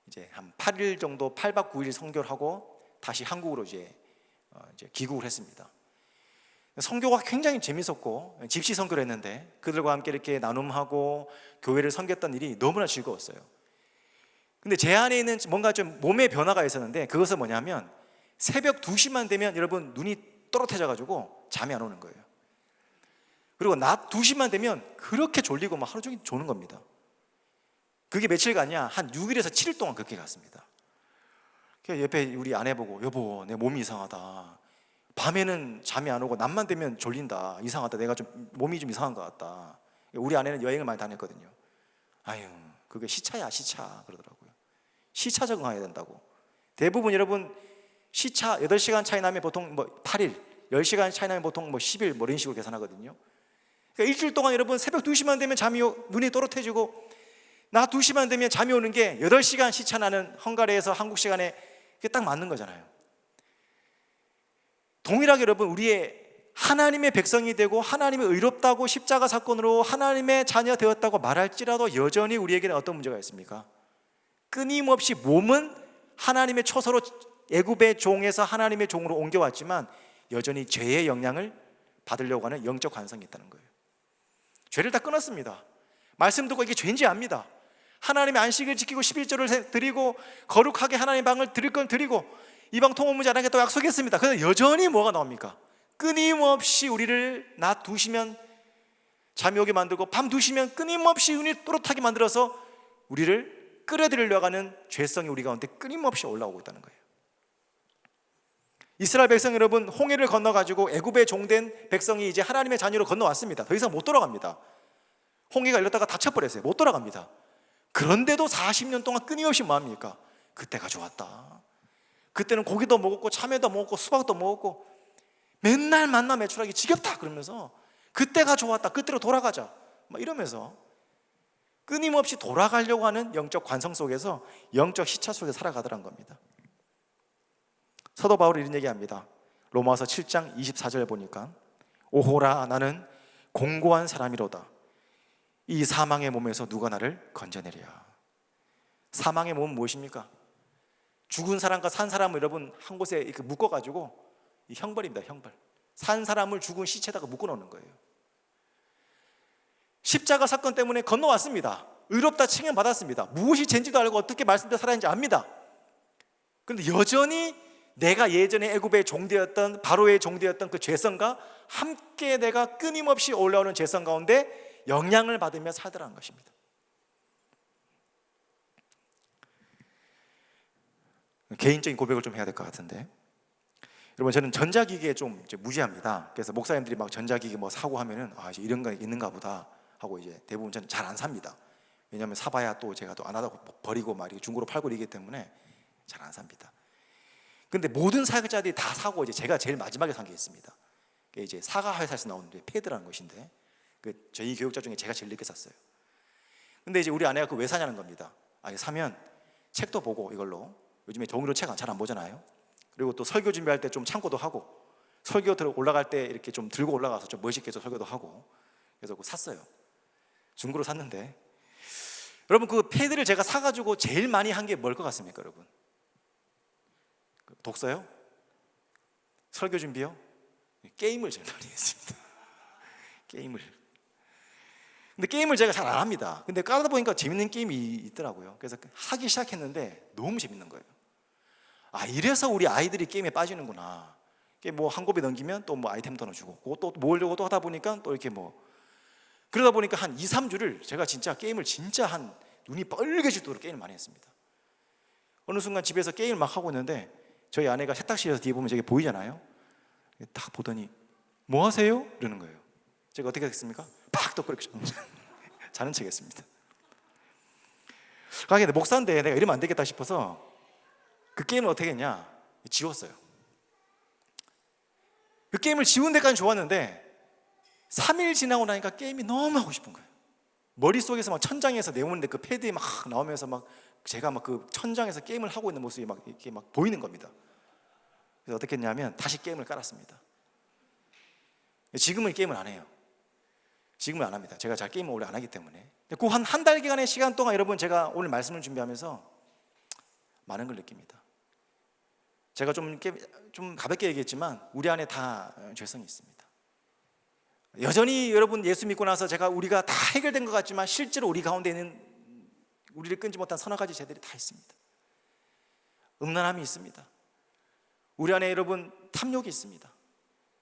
이제 한 8일 정도 8박 9일 선교를 하고 다시 한국으로 이제 귀국을 했습니다. 선교가 굉장히 재밌었고 집시 선교를 했는데 그들과 함께 이렇게 나눔하고 교회를 섬겼던 일이 너무나 즐거웠어요. 근데 제 안에 있는 뭔가 좀 몸의 변화가 있었는데 그것은 뭐냐면 새벽 2시만 되면 여러분 눈이 또렷해져 가지고 잠이 안 오는 거예요. 그리고 낮 2시만 되면 그렇게 졸리고 막 하루 종일 조는 겁니다. 그게 며칠간이야 한 6일에서 7일 동안 그렇게 갔습니다. 옆에 우리 아내 보고 여보 내 몸이 이상하다. 밤에는 잠이 안 오고 낮만 되면 졸린다. 이상하다. 내가 좀 몸이 좀 이상한 것 같다. 우리 아내는 여행을 많이 다녔거든요. 아유 그게 시차야 시차 그러더라고요. 시차 적응해야 된다고. 대부분 여러분 시차 8시간 차이 나면 보통 8일 10시간 차이 나면 보통 10일 이런 식으로 계산하거든요. 그러니까 일주일 동안 여러분 새벽 2시만 되면 눈이 또렷해지고 낮 2시만 되면 잠이 오는 게 8시간 시차 나는 헝가리에서 한국 시간에 그게 딱 맞는 거잖아요. 동일하게 여러분 우리의 하나님의 백성이 되고 하나님의 의롭다고 십자가 사건으로 하나님의 자녀 되었다고 말할지라도 여전히 우리에게는 어떤 문제가 있습니까? 끊임없이 몸은 하나님의 처소로 애굽의 종에서 하나님의 종으로 옮겨왔지만 여전히 죄의 영향을 받으려고 하는 영적 관성이 있다는 거예요. 죄를 다 끊었습니다. 말씀 듣고 이게 죄인지 압니다. 하나님의 안식을 지키고 11조를 드리고 거룩하게 하나님의 방을 드릴 건 드리고 이방 통혼무지 안 하겠다고 약속했습니다. 그런데 여전히 뭐가 나옵니까? 끊임없이 우리를 낮 두시면 잠이 오게 만들고 밤 두시면 끊임없이 눈이 또렷하게 만들어서 우리를 끌어들이려고 하는 죄성이 우리 가운데 끊임없이 올라오고 있다는 거예요. 이스라엘 백성 여러분, 홍해를 건너가지고 애굽의 종된 백성이 이제 하나님의 자녀로 건너왔습니다. 더 이상 못 돌아갑니다. 홍해가 열렸다가 닫혀버렸어요. 못 돌아갑니다. 그런데도 40년 동안 끊임없이 뭐합니까? 그때가 좋았다. 그때는 고기도 먹었고 참외도 먹었고 수박도 먹었고 맨날 만나 매출하기 지겹다 그러면서 그때가 좋았다, 그때로 돌아가자 막 이러면서 끊임없이 돌아가려고 하는 영적 관성 속에서 영적 시차 속에 살아가더란 겁니다. 사도 바울이 이런 얘기합니다. 로마서 7장 24절 보니까 오호라 나는 공고한 사람이로다. 이 사망의 몸에서 누가 나를 건져내랴. 사망의 몸은 무엇입니까? 죽은 사람과 산 사람을 여러분 한 곳에 이렇게 묶어가지고 이 형벌입니다. 형벌. 산 사람을 죽은 시체에다가 묶어놓는 거예요. 십자가 사건 때문에 건너왔습니다. 의롭다 칭찬받았습니다. 무엇이 죄인지도 알고 어떻게 말씀대로 살아야 하는지 압니다. 그런데 여전히 내가 예전에 애굽의 종되었던 바로의 종되었던 그 죄성과 함께 내가 끊임없이 올라오는 죄성 가운데 영향을 받으며 살더라는 것입니다. 개인적인 고백을 좀 해야 될 것 같은데, 여러분 저는 전자기기에 좀 이제 무지합니다. 그래서 목사님들이 막 전자기기 뭐 사고 하면은 이제 이런 거 있는가 보다 하고 이제 대부분 저는 잘 안 삽니다. 왜냐하면 사봐야 또 제가 또 안 하다고 버리고 막 이렇게 중고로 팔고 이러기 때문에 잘 안 삽니다. 근데 모든 사역자들이 다 사고 이제 제가 제일 마지막에 산 게 있습니다. 그게 이제 사과 회사에서 나오는 패드라는 것인데 저희 교육자 중에 제가 제일 늦게 샀어요. 근데 이제 우리 아내가 왜 사냐는 겁니다. 사면 책도 보고 이걸로 요즘에 종이로 책 잘 안 보잖아요. 그리고 또 설교 준비할 때 좀 참고도 하고 설교 올라갈 때 이렇게 좀 들고 올라가서 좀 멋있게 해서 설교도 하고 그래서 그거 샀어요. 중고로 샀는데 여러분 그 패드를 제가 사가지고 제일 많이 한 게 뭘 것 같습니까 여러분? 독서요? 설교 준비요? 게임을 제일 많이 했습니다. 게임을. 근데 게임을 제가 잘 안 합니다. 근데 까다 보니까 재밌는 게임이 있더라고요. 그래서 하기 시작했는데 너무 재밌는 거예요. 이래서 우리 아이들이 게임에 빠지는구나. 뭐 한 곱에 넘기면 또 뭐 아이템 더 넣어주고 그것도 모으려고 또 하다 보니까 또 이렇게 뭐 그러다 보니까 한 2, 3주를 제가 진짜 게임을 진짜 한 눈이 빨개지도록 게임을 많이 했습니다. 어느 순간 집에서 게임을 막 하고 있는데 저희 아내가 세탁실에서 뒤에 보면 저게 보이잖아요. 딱 보더니 뭐 하세요? 이러는 거예요. 제가 어떻게 했습니까? 팍 또 그렇게 자는 척 했습니다. 근데 목사인데 내가 이러면 안 되겠다 싶어서 그 게임을 어떻게 했냐? 지웠어요. 그 게임을 지운 데까지 좋았는데 3일 지나고 나니까 게임이 너무 하고 싶은 거예요. 머릿속에서 막 천장에서 내오는데 그 패드에 막 나오면서 막 제가 막 그 천장에서 게임을 하고 있는 모습이 막 이렇게 막 보이는 겁니다. 그래서 어떻게 했냐면 다시 게임을 깔았습니다. 지금은 게임을 안 해요. 지금은 안 합니다. 제가 잘 게임을 오래 안 하기 때문에. 그 한 달 기간의 시간 동안 여러분 제가 오늘 말씀을 준비하면서 많은 걸 느낍니다. 제가 좀 가볍게 얘기했지만 우리 안에 다 죄성이 있습니다. 여전히 여러분 예수 믿고 나서 우리가 다 해결된 것 같지만 실제로 우리 가운데 있는 우리를 끊지 못한 서너 가지 죄들이 다 있습니다. 음란함이 있습니다. 우리 안에 여러분 탐욕이 있습니다.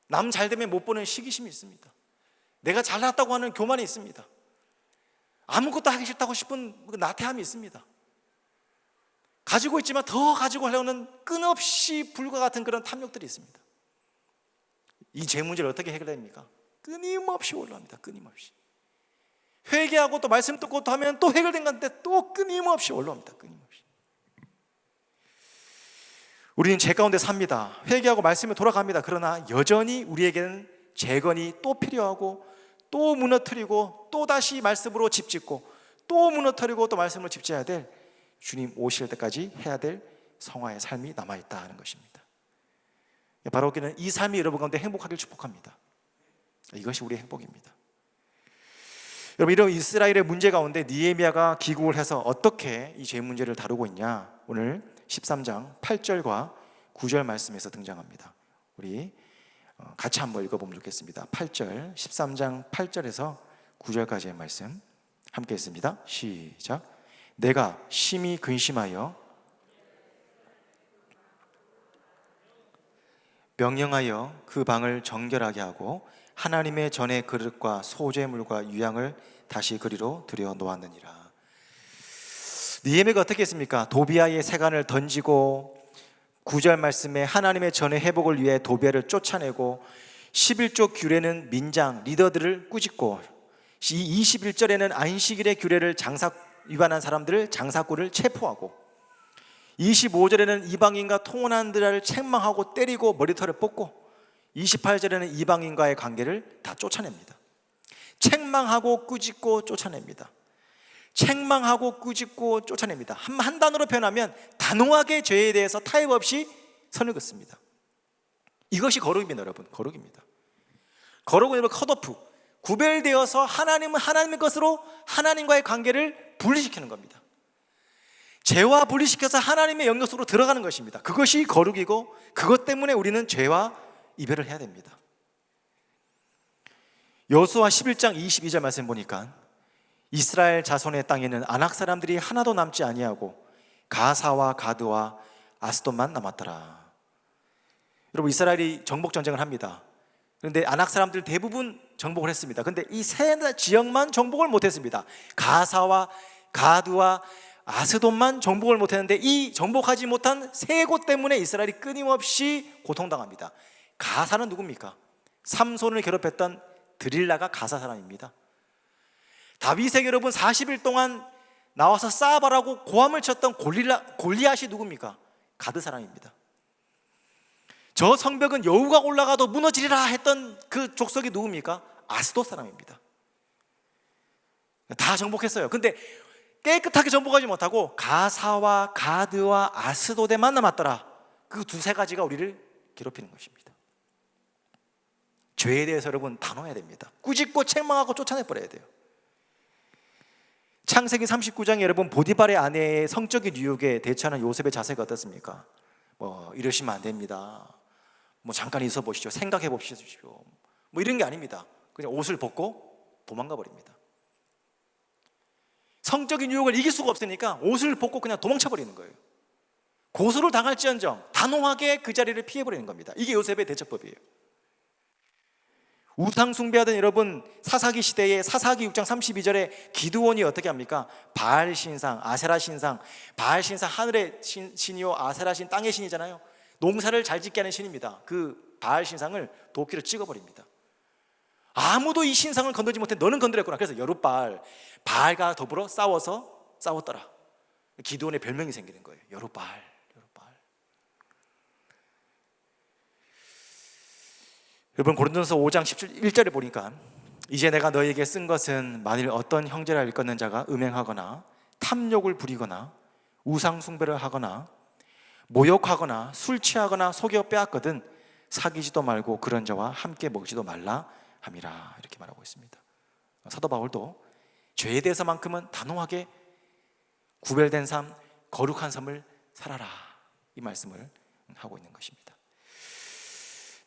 남 잘 되면 못 보는 시기심이 있습니다. 내가 잘났다고 하는 교만이 있습니다. 아무것도 하기 싫다고 싶은 나태함이 있습니다. 가지고 있지만 더 가지고 하려는 끊임없이 불과 같은 그런 탐욕들이 있습니다. 이 죄 문제를 어떻게 해결됩니까? 끊임없이 올라옵니다. 끊임없이. 회개하고 또 말씀 듣고 또 하면 또 해결된 건데 또 끊임없이 올라옵니다. 끊임없이. 우리는 죄 가운데 삽니다. 회개하고 말씀에 돌아갑니다. 그러나 여전히 우리에게는 재건이 또 필요하고 또 무너뜨리고 또 다시 말씀으로 집짓고 또 무너뜨리고 또 말씀으로 집지어야 될 주님 오실 때까지 해야 될 성화의 삶이 남아있다 하는 것입니다. 바로 우리는 이 삶이 여러분 가운데 행복하길 축복합니다. 이것이 우리의 행복입니다. 여러분 이런 이스라엘의 문제 가운데 느헤미야가 기국을 해서 어떻게 이 죄 문제를 다루고 있냐 오늘 13장 8절과 9절 말씀에서 등장합니다. 우리 같이 한번 읽어보면 좋겠습니다. 8절, 13장 8절에서 9절까지의 말씀 함께 했습니다. 시작. 내가 심히 근심하여 명령하여 그 방을 정결하게 하고 하나님의 전의 그릇과 소제물과 유향을 다시 그리로 들여 놓았느니라. 느헤미야가 어떻게 했습니까? 도비아의 세간을 던지고 9절 말씀에 하나님의 전의 회복을 위해 도비아를 쫓아내고 11조 규례는 민장, 리더들을 꾸짖고 21절에는 안식일의 규례를 위반한 사람들을 장사꾼을 체포하고 25절에는 이방인과 통혼한 자를 책망하고 때리고 머리털을 뽑고 28절에는 이방인과의 관계를 다 쫓아냅니다. 책망하고 꾸짖고 쫓아냅니다. 책망하고 꾸짖고 쫓아냅니다. 한 단어로 표현하면 단호하게 죄에 대해서 타협 없이 선을 긋습니다. 이것이 거룩입니다, 여러분. 거룩입니다. 거룩은 여러분 컷오프, 구별되어서 하나님은 하나님의 것으로 하나님과의 관계를 분리시키는 겁니다. 죄와 분리시켜서 하나님의 영역 속으로 들어가는 것입니다. 그것이 거룩이고 그것 때문에 우리는 죄와 이별을 해야 됩니다. 여호수아 11장 22절 말씀 보니까 이스라엘 자손의 땅에는 아낙 사람들이 하나도 남지 아니하고 가사와 가드와 아스돗만 남았더라. 여러분, 이스라엘이 정복 전쟁을 합니다. 그런데 아낙 사람들 대부분 정복을 했습니다. 그런데 이 세 지역만 정복을 못했습니다. 가사와 가드와 아스돗만 정복을 못했는데 이 정복하지 못한 세 곳 때문에 이스라엘이 끊임없이 고통당합니다. 가사는 누굽니까? 삼손을 괴롭혔던 드릴라가 가사 사람입니다. 다윗에게 여러분 40일 동안 나와서 싸바라고 고함을 쳤던 골리앗이 누굽니까? 가드 사람입니다. 저 성벽은 여우가 올라가도 무너지리라 했던 그 족속이 누굽니까? 아스돗 사람입니다. 다 정복했어요. 근데 깨끗하게 정복하지 못하고 가사와 가드와 아스돗에만 남았더라. 그 두세 가지가 우리를 괴롭히는 것입니다. 죄에 대해서 여러분 단호해야 됩니다. 꾸짖고 책망하고 쫓아내버려야 돼요. 창세기 39장에 여러분 보디발의 아내의 성적인 유혹에 대처하는 요셉의 자세가 어떻습니까? 이러시면 안 됩니다. 잠깐 있어 보시죠. 생각해 보십시오. 이런 게 아닙니다. 그냥 옷을 벗고 도망가 버립니다. 성적인 유혹을 이길 수가 없으니까 옷을 벗고 그냥 도망쳐 버리는 거예요. 고소를 당할지언정 단호하게 그 자리를 피해 버리는 겁니다. 이게 요셉의 대처법이에요. 우상 숭배하던 여러분 사사기 시대에 사사기 6장 32절에 기드온이 어떻게 합니까? 바알 신상, 아세라 신상, 바알 신상 하늘의 신이요 아세라 신 땅의 신이잖아요. 농사를 잘 짓게 하는 신입니다. 그 바알 신상을 도끼로 찍어버립니다. 아무도 이 신상을 건들지 못해 너는 건드렸구나. 그래서 여룻바알, 바알과 더불어 싸웠더라. 기드온의 별명이 생기는 거예요. 여룻바알. 여러분 고린도서 5장 1절에 보니까 이제 내가 너희에게 쓴 것은 만일 어떤 형제라 일컫는 자가 음행하거나 탐욕을 부리거나 우상 숭배를 하거나 모욕하거나 술 취하거나 속여 빼앗거든 사귀지도 말고 그런 자와 함께 먹지도 말라 함이라. 이렇게 말하고 있습니다. 사도 바울도 죄에 대해서만큼은 단호하게 구별된 삶, 거룩한 삶을 살아라, 이 말씀을 하고 있는 것입니다.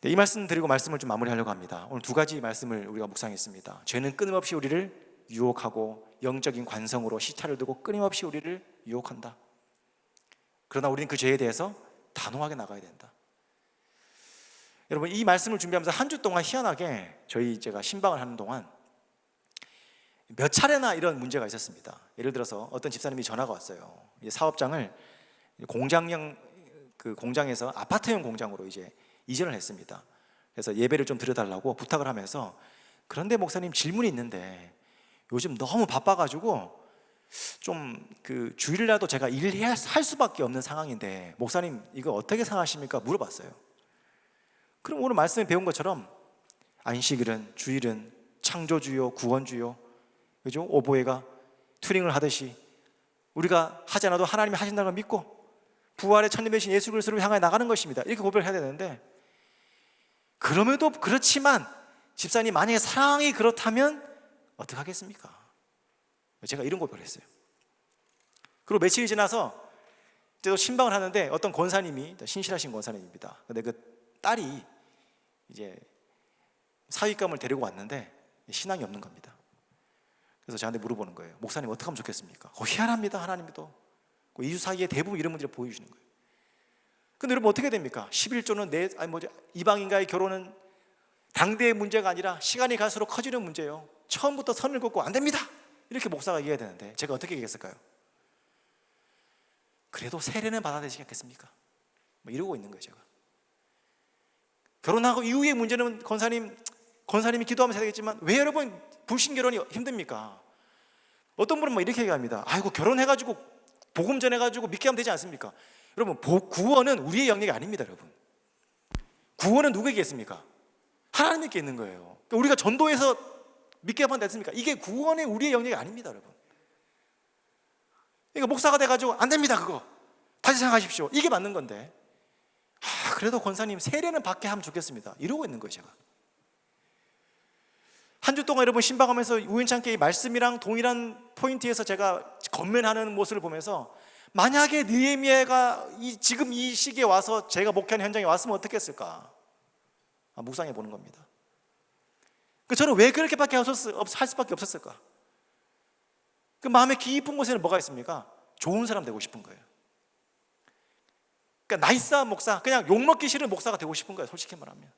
이 말씀 드리고 말씀을 좀 마무리하려고 합니다. 오늘 두 가지 말씀을 우리가 묵상했습니다. 죄는 끊임없이 우리를 유혹하고 영적인 관성으로 시차를 두고 끊임없이 우리를 유혹한다. 그러나 우리는 그 죄에 대해서 단호하게 나가야 된다. 여러분, 이 말씀을 준비하면서 한 주 동안 희한하게 제가 신방을 하는 동안 몇 차례나 이런 문제가 있었습니다. 예를 들어서 어떤 집사님이 전화가 왔어요. 사업장을 공장에서 아파트형 공장으로 이전을 했습니다. 그래서 예배를 좀 드려달라고 부탁을 하면서, 그런데 목사님 질문이 있는데 요즘 너무 바빠가지고 좀 주일날도 제가 일할 수밖에 없는 상황인데 목사님 이거 어떻게 생각하십니까? 물어봤어요. 그럼 오늘 말씀에 배운 것처럼 안식일은, 주일은 창조주요, 구원주요, 그죠? 오보에가 튜닝을 하듯이 우리가 하지 않아도 하나님이 하신다는 걸 믿고 부활의 천리 되신 예수 그리스도를 향해 나가는 것입니다. 이렇게 고백을 해야 되는데, 그럼에도 그렇지만 집사님 만약에 사랑이 그렇다면 어떡하겠습니까? 제가 이런 고백을 했어요. 그리고 며칠이 지나서 또 신방을 하는데 어떤 권사님이, 신실하신 권사님입니다. 근데 그 딸이 이제 사윗감을 데리고 왔는데 신앙이 없는 겁니다. 그래서 저한테 물어보는 거예요. 목사님 어떻게 하면 좋겠습니까? 희한합니다. 하나님도 2주 사이에 대부분 이런 문제를 보여주시는 거예요. 근데 여러분 어떻게 됩니까? 11조는 이방인과의 결혼은 당대의 문제가 아니라 시간이 갈수록 커지는 문제예요. 처음부터 선을 긋고 안 됩니다 이렇게 목사가 얘기해야 되는데 제가 어떻게 얘기했을까요? 그래도 세례는 받아야 되지 않겠습니까? 이러고 있는 거예요. 제가 결혼하고 이후의 문제는 권사님이 기도하면서 해야 되겠지만 왜 여러분 불신결혼이 힘듭니까? 어떤 분은 이렇게 얘기합니다. 아이고 결혼해가지고 복음 전해가지고 믿게 하면 되지 않습니까? 여러분 구원은 우리의 영역이 아닙니다. 여러분 구원은 누구에게 있습니까? 하나님께 있는 거예요. 그러니까 우리가 전도해서 믿게 하면 됐습니까? 이게 구원의 우리의 영역이 아닙니다. 여러분 그러니까 목사가 돼가지고 안 됩니다 그거 다시 생각하십시오 이게 맞는 건데 그래도 권사님 세례는 받게 하면 좋겠습니다 이러고 있는 거예요. 제가 한 주 동안 여러분 신방하면서 우연찮게 이 말씀이랑 동일한 포인트에서 제가 건면하는 모습을 보면서 만약에 느헤미야가 지금 이 시기에 와서 제가 목회하는 현장에 왔으면 어떻게 했을까 묵상해 보는 겁니다. 저는 왜 그렇게밖에 할 수밖에 없었을까? 그 마음의 깊은 곳에는 뭐가 있습니까? 좋은 사람 되고 싶은 거예요. 그러니까 나이스한 목사, 그냥 욕먹기 싫은 목사가 되고 싶은 거예요. 솔직히 말하면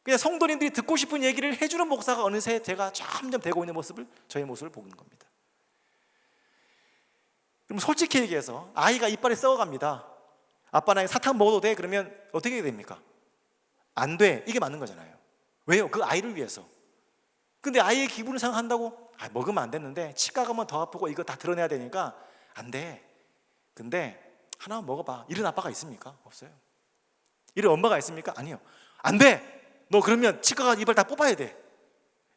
그냥 성도님들이 듣고 싶은 얘기를 해주는 목사가 어느새 제가 점점 되고 있는 모습을, 저의 모습을 보는 겁니다. 그럼 솔직히 얘기해서 아이가 이빨이 썩어갑니다. 아빠 나이 사탕 먹어도 돼? 그러면 어떻게 됩니까? 안 돼. 이게 맞는 거잖아요. 왜요? 그 아이를 위해서. 근데 아이의 기분을 생각한다고 먹으면 안 됐는데 치과 가면 더 아프고 이거 다 드러내야 되니까 안 돼. 근데 하나 먹어봐. 이런 아빠가 있습니까? 없어요. 이런 엄마가 있습니까? 아니요. 안 돼. 너 그러면 치과 가서 이빨 다 뽑아야 돼.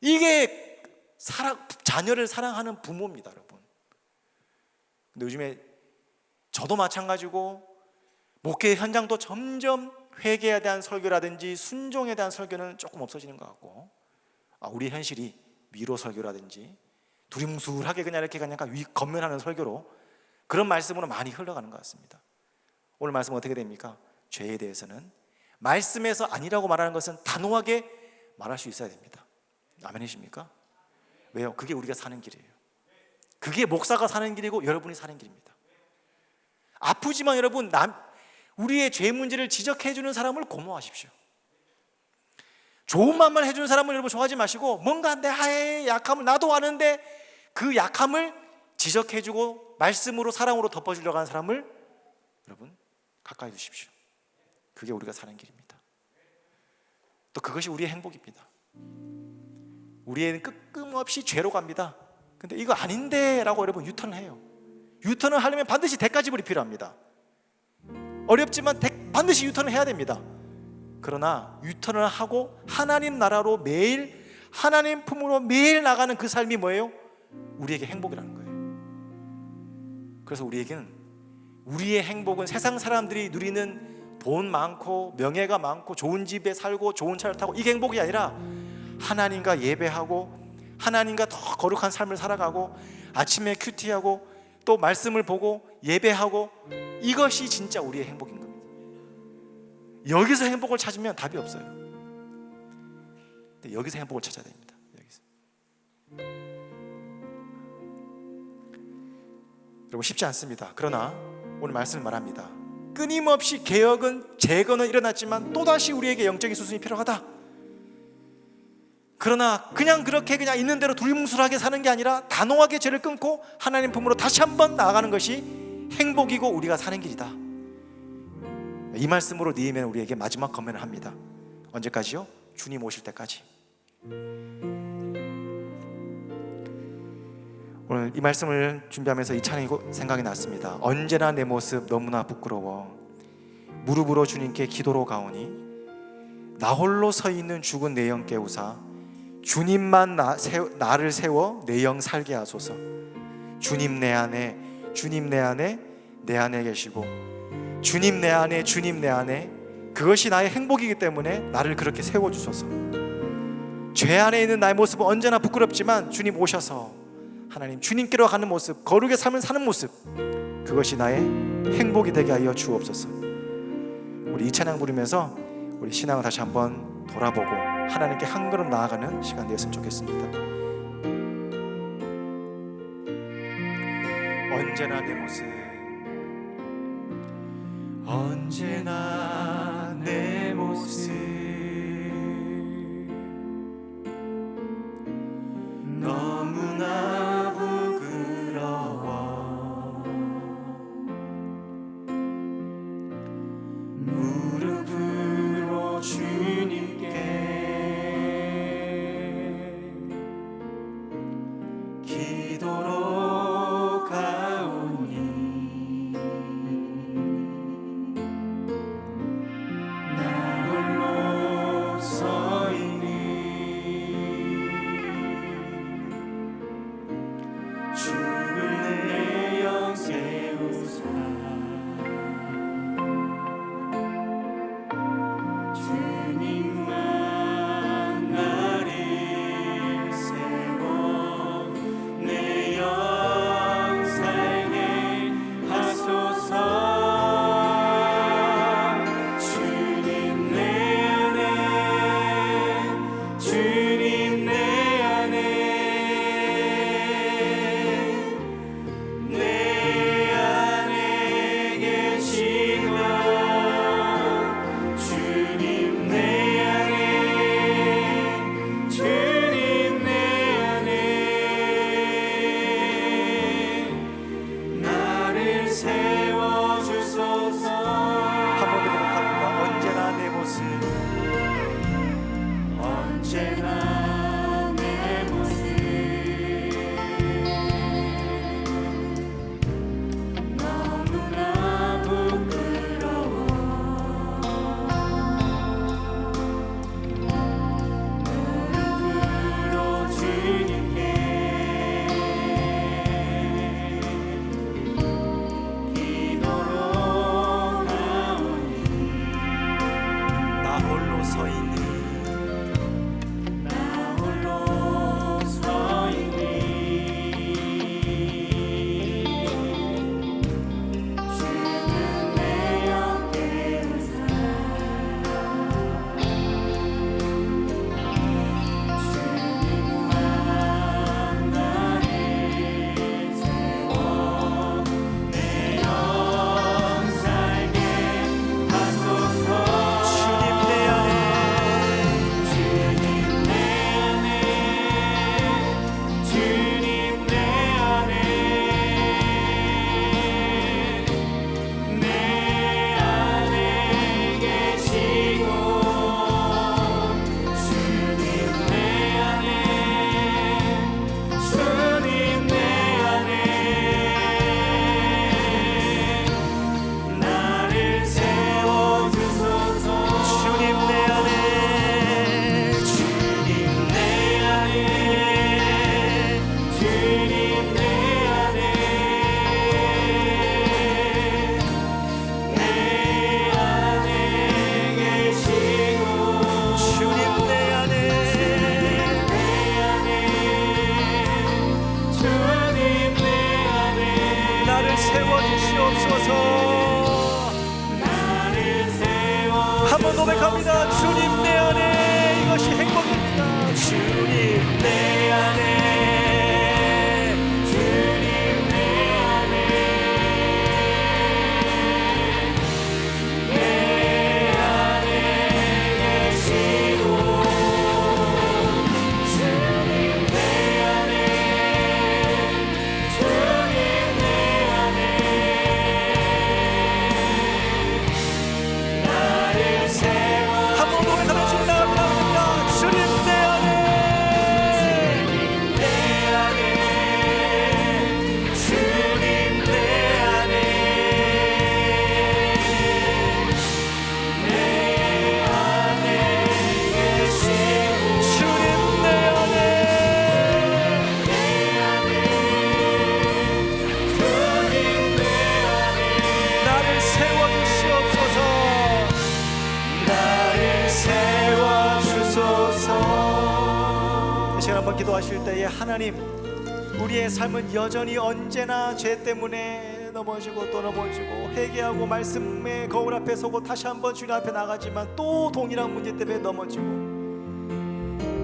이게 자녀를 사랑하는 부모입니다, 여러분. 근데 요즘에 저도 마찬가지고 목회 현장도 점점 회개에 대한 설교라든지 순종에 대한 설교는 조금 없어지는 것 같고 우리 현실이 위로 설교라든지 두리뭉술하게 그냥 이렇게 건면하는 설교로 그런 말씀으로 많이 흘러가는 것 같습니다. 오늘 말씀은 어떻게 됩니까? 죄에 대해서는 말씀에서 아니라고 말하는 것은 단호하게 말할 수 있어야 됩니다. 아멘이십니까? 왜요? 그게 우리가 사는 길이에요. 그게 목사가 사는 길이고 여러분이 사는 길입니다. 아프지만 여러분 우리의 죄 문제를 지적해 주는 사람을 고마워하십시오. 좋은 말만 해주는 사람을 여러분 좋아하지 마시고 뭔가 내 약함을 나도 아는데 그 약함을 지적해 주고 말씀으로 사랑으로 덮어주려고 하는 사람을 여러분 가까이 두십시오. 그게 우리가 사는 길입니다. 또 그것이 우리의 행복입니다. 우리는 끄끔없이 죄로 갑니다. 근데 이거 아닌데 라고 여러분 유턴을 해요. 유턴을 하려면 반드시 대가지불이 필요합니다. 어렵지만 반드시 유턴을 해야 됩니다. 그러나 유턴을 하고 하나님 나라로 매일 하나님 품으로 매일 나가는 그 삶이 뭐예요? 우리에게 행복이라는 거예요. 그래서 우리의 행복은 세상 사람들이 누리는 돈 많고 명예가 많고 좋은 집에 살고 좋은 차를 타고 이게 행복이 아니라 하나님과 예배하고 하나님과 더 거룩한 삶을 살아가고 아침에 큐티하고 또 말씀을 보고 예배하고 이것이 진짜 우리의 행복인 겁니다. 여기서 행복을 찾으면 답이 없어요. 근데 여기서 행복을 찾아야 됩니다. 여기서. 여러분 쉽지 않습니다. 그러나 오늘 말씀을 말합니다. 끊임없이 개혁은 재건은 일어났지만 또다시 우리에게 영적인 수순이 필요하다. 그러나 그냥 그렇게 그냥 있는 대로 두리뭉술하게 사는 게 아니라 단호하게 죄를 끊고 하나님 품으로 다시 한번 나아가는 것이 행복이고 우리가 사는 길이다. 이 말씀으로 느헤미야는 우리에게 마지막 권면을 합니다. 언제까지요? 주님 오실 때까지. 오늘 이 말씀을 준비하면서 이 찬양이 생각이 났습니다. 언제나 내 모습 너무나 부끄러워 무릎으로 주님께 기도로 가오니 나 홀로 서 있는 죽은 내 영 깨우사 주님만 나를 세워 내 영 살게 하소서. 주님 내 안에 내 안에 계시고 주님 내 안에 그것이 나의 행복이기 때문에 나를 그렇게 세워주소서. 죄 안에 있는 나의 모습은 언제나 부끄럽지만 주님 오셔서 하나님 주님께로 가는 모습, 거룩의 삶을 사는 모습 그것이 나의 행복이 되게 하여 주옵소서. 우리 이 찬양 부르면서 우리 신앙을 다시 한번 돌아보고 하나님께 한 걸음 나아가는 시간 되었으면 좋겠습니다. 언제나 내 모습, 언제나 내 모습 너무나 부끄러워. 무릎으로 주님께 기도로 가오니 나 홀로 서 있니 주를 내 영 세우사 주님만 나를 세워 내 영 살게 하소서. 주님 내 안에 주님 내 안에 내 안에 계시고 주님 내 안에 주님 내 안에 나를 세워주소서. 한 번 더 고백합니다. 언제나 내 모습, 언제나 내 모습 너무나 부끄러워. 무릎으로 주님께 기도로 가오니 나 홀로 서 있니 나 홀로 서 있니 주는 내 영 깨우사 주님만 나를 세워 내 영 살게 하소서. 주님 내 안에 주님 내 안에 주님 내 안에 내 안에 계시고 주님 내 안에 주님 내 안에 나를 세워주소서. 주님 내 안에 주님 내 안에 주님 내 안에 내 안에 계시고 주님 내 안에 주님 내 안에 나를 세워주시옵소서. 나를 세워 한 번 고백합니다. 주님 내 안에 이것이 행복입니다. 주님 내 안에 주님 내 안에 내 안에 계시고 주님 내 안에 주님 내 안에 나를 세워 한 번 고백하면 주님 나갑니다. 주님 내 안에 내 안에 주님 내 안에 내 안에 계시고 주님 내 안에 주님 내 안에 나를 세워주시옵소서. 나를 세워주소서. 이 시간 한번 기도하실 때에 하나님, 우리의 삶은 여전히 언제나 죄 때문에 넘어지고 또 넘어지고 회개하고 말씀의 거울 앞에 서고 다시 한번 주님 앞에 나가지만 또 동일한 문제 때문에 넘어지고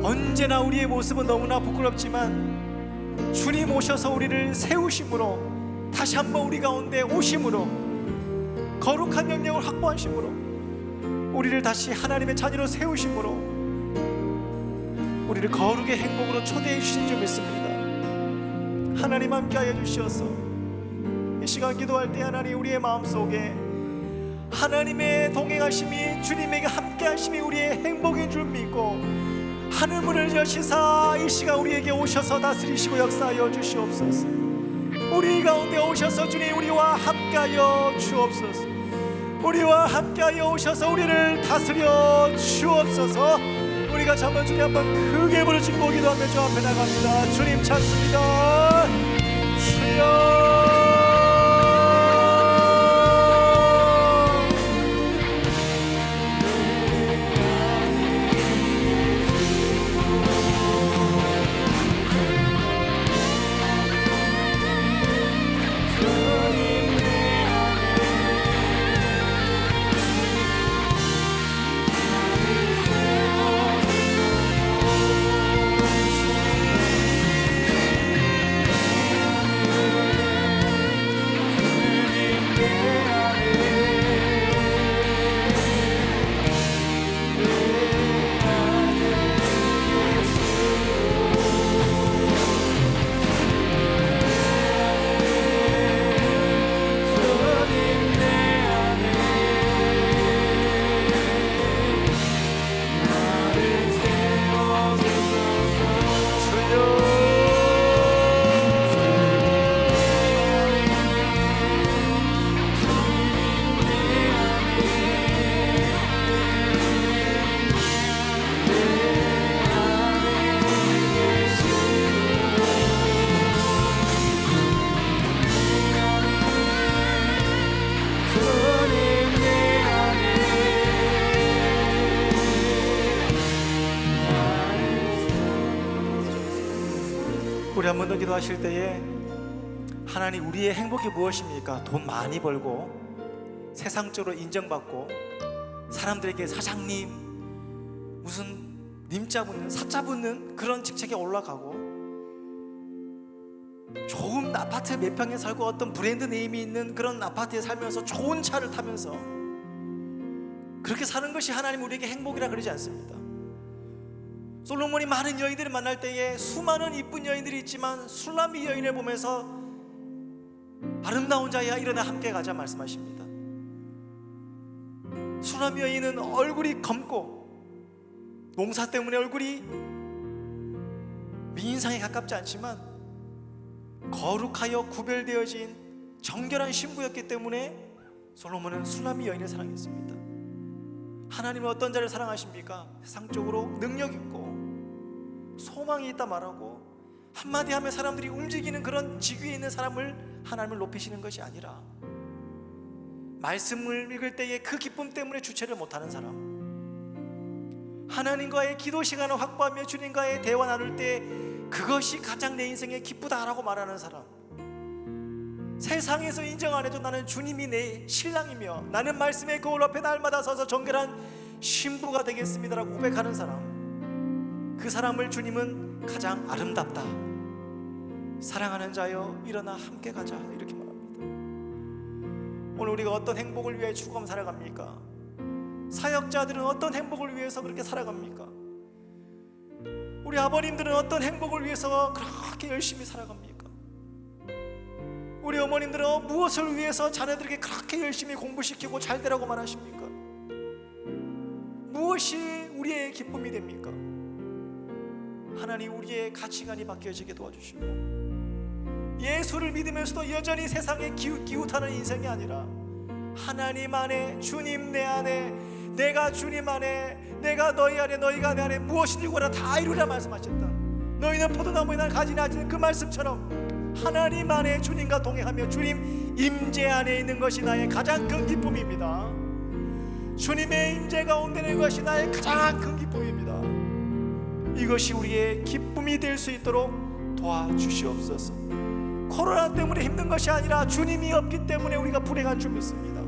언제나 우리의 모습은 너무나 부끄럽지만 주님 오셔서 우리를 세우심으로 다시 한번 우리 가운데 오심으로 거룩한 영역을 확보하심으로 우리를 다시 하나님의 자녀로 세우심으로 우리를 거룩의 행복으로 초대해 주신 줄 믿습니다. 하나님 함께하여 주시어서 이 시간 기도할 때 하나님 우리의 마음속에 하나님의 동행하심이 주님에게 함께하심이 우리의 행복인 줄 믿고 하늘문을 여시사 이 시간 우리에게 오셔서 다스리시고 역사하여 주시옵소서. 우리 가운데 오셔서 주님 우리와 함께하여 주옵소서. 우리와 함께하여 오셔서 우리를 다스려 주옵소서. 우리가 한번 주님 한번 크게 부르짖고 기도하며 주 앞에 나갑니다. 주님 찾습니다. 주여 우리 한 번 더 기도하실 때에 하나님 우리의 행복이 무엇입니까? 돈 많이 벌고 세상적으로 인정받고 사람들에게 사장님 무슨 님자 붙는 사자 붙는 그런 직책에 올라가고 좋은 아파트 몇 평에 살고 어떤 브랜드 네임이 있는 그런 아파트에 살면서 좋은 차를 타면서 그렇게 사는 것이 하나님 우리에게 행복이라 그러지 않습니다. 솔로몬이 많은 여인들을 만날 때에 수많은 이쁜 여인들이 있지만 술람이 여인을 보면서 아름다운 자야 일어나 함께 가자 말씀하십니다. 술람이 여인은 얼굴이 검고 농사 때문에 얼굴이 미인상에 가깝지 않지만 거룩하여 구별되어진 정결한 신부였기 때문에 솔로몬은 술람이 여인을 사랑했습니다. 하나님은 어떤 자를 사랑하십니까? 세상적으로 능력 있고 소망이 있다 말하고 한마디 하면 사람들이 움직이는 그런 직위에 있는 사람을 하나님을 높이시는 것이 아니라 말씀을 읽을 때에 그 기쁨 때문에 주체를 못하는 사람, 하나님과의 기도 시간을 확보하며 주님과의 대화 나눌 때 그것이 가장 내 인생에 기쁘다라고 말하는 사람, 세상에서 인정 안 해도 나는 주님이 내 신랑이며 나는 말씀의 거울 앞에 날마다 서서 정결한 신부가 되겠습니다라고 고백하는 사람, 그 사람을 주님은 가장 아름답다, 사랑하는 자여 일어나 함께 가자 이렇게 말합니다. 오늘 우리가 어떤 행복을 위해 추구하며 살아갑니까? 사역자들은 어떤 행복을 위해서 그렇게 살아갑니까? 우리 아버님들은 어떤 행복을 위해서 그렇게 열심히 살아갑니까? 우리 어머님들은 무엇을 위해서 자녀들에게 그렇게 열심히 공부시키고 잘 되라고 말하십니까? 무엇이 우리의 기쁨이 됩니까? 하나님 우리의 가치관이 바뀌어지게 도와주시고 예수를 믿으면서도 여전히 세상에 기웃기웃하는 인생이 아니라 하나님 안에, 주님 내 안에, 내가 주님 안에, 내가 너희 안에, 너희가 내 안에 무엇이든 구하라 다 이루라 말씀하셨다. 너희는 포도나무에 날 가지나 그 말씀처럼 하나님 안에 주님과 동행하며 주님 임재 안에 있는 것이 나의 가장 큰 기쁨입니다. 주님의 임재 가운데 있는 것이 나의 가장 큰 기쁨입니다. 이것이 우리의 기쁨이 될 수 있도록 도와주시옵소서. 코로나 때문에 힘든 것이 아니라 주님이 없기 때문에 우리가 불행한 줄 믿습니다.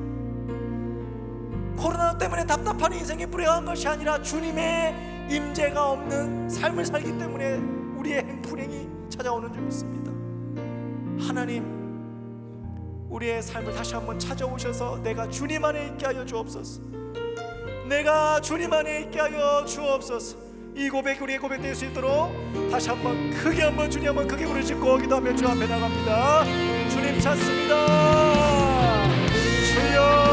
코로나 때문에 답답한 인생이 불행한 것이 아니라 주님의 임재가 없는 삶을 살기 때문에 우리의 불행이 찾아오는 줄 믿습니다. 하나님, 우리의 삶을 다시 한번 찾아오셔서 내가 주님 안에 있게 하여 주옵소서. 내가 주님 안에 있게 하여 주옵소서. 이 고백 우리의 고백 될 수 있도록 다시 한번 크게 한번 주님 한번 크게 부르짖고 기도하며 주 앞에 나갑니다. 주님 찾습니다. 주여.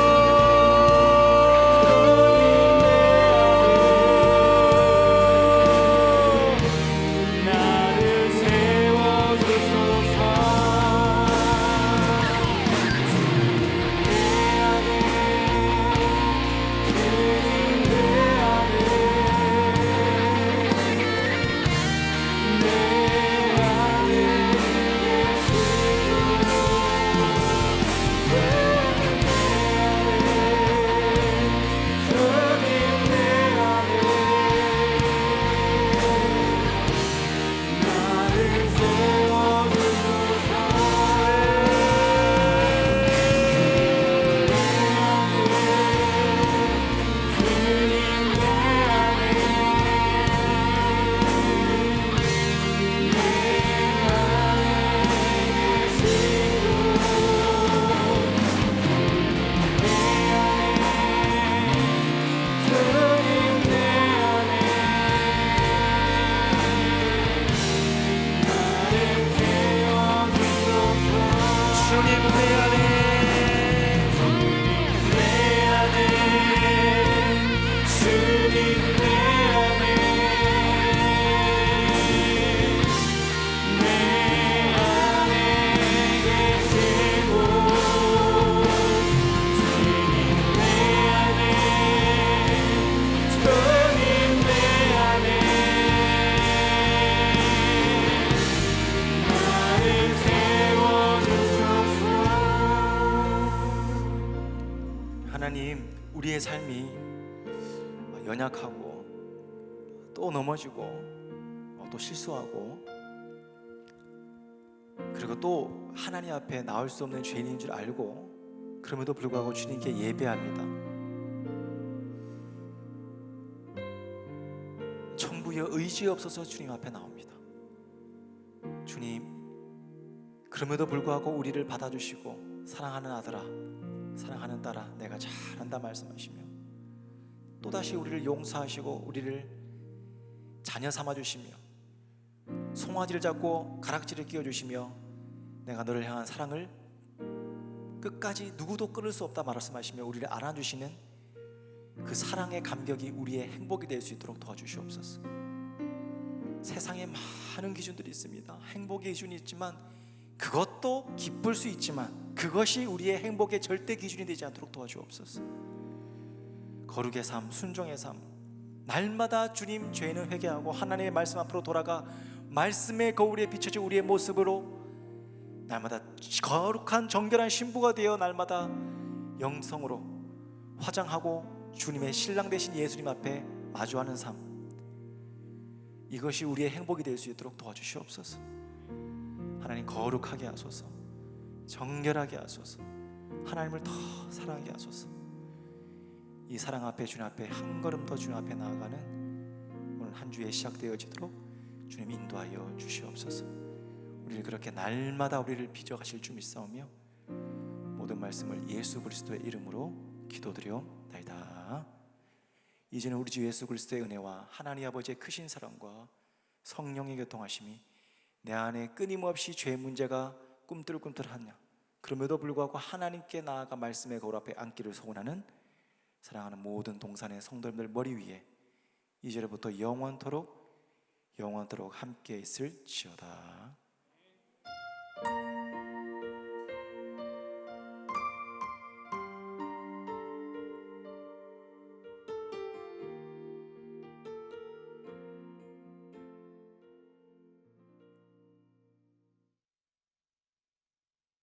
하나님, 우리의 삶이 연약하고 또 넘어지고 또 실수하고 그리고 또 하나님 앞에 나올 수 없는 죄인인 줄 알고 그럼에도 불구하고 주님께 예배합니다. 천부여 의지 없어서 주님 앞에 나옵니다. 주님, 그럼에도 불구하고 우리를 받아주시고 사랑하는 아들아, 사랑하는 딸아, 내가 잘한다 말씀하시며 또다시 우리를 용서하시고 우리를 자녀 삼아주시며 송아지를 잡고 가락지를 끼워주시며 내가 너를 향한 사랑을 끝까지 누구도 끊을 수 없다 말씀하시며 우리를 안아주시는 그 사랑의 감격이 우리의 행복이 될 수 있도록 도와주시옵소서. 세상에 많은 기준들이 있습니다. 행복의 기준이 있지만 그것도 기쁠 수 있지만 그것이 우리의 행복의 절대 기준이 되지 않도록 도와주옵소서. 거룩의 삶, 순종의 삶, 날마다 주님 죄는 회개하고 하나님의 말씀 앞으로 돌아가 말씀의 거울에 비춰진 우리의 모습으로 날마다 거룩한 정결한 신부가 되어 날마다 영성으로 화장하고 주님의 신랑 되신 예수님 앞에 마주하는 삶, 이것이 우리의 행복이 될 수 있도록 도와주시옵소서. 하나님, 거룩하게 하소서, 정결하게 하소서, 하나님을 더 사랑하게 하소서. 이 사랑 앞에 주님 앞에 한 걸음 더 주님 앞에 나아가는 오늘 한 주에 시작되어지도록 주님 인도하여 주시옵소서. 우리를 그렇게 날마다 우리를 빚어가실 줄 믿사오며 모든 말씀을 예수 그리스도의 이름으로 기도드려옵나이다. 이제는 우리 주 예수 그리스도의 은혜와 하나님 아버지의 크신 사랑과 성령의 교통하심이 내 안에 끊임없이 죄 문제가 꿈틀꿈틀하냐 그럼에도 불구하고 하나님께 나아가 말씀의 거울 앞에 앉기를 소원하는 사랑하는 모든 동산의 성도님들 머리 위에 이제부터 영원토록 함께 있을지어다.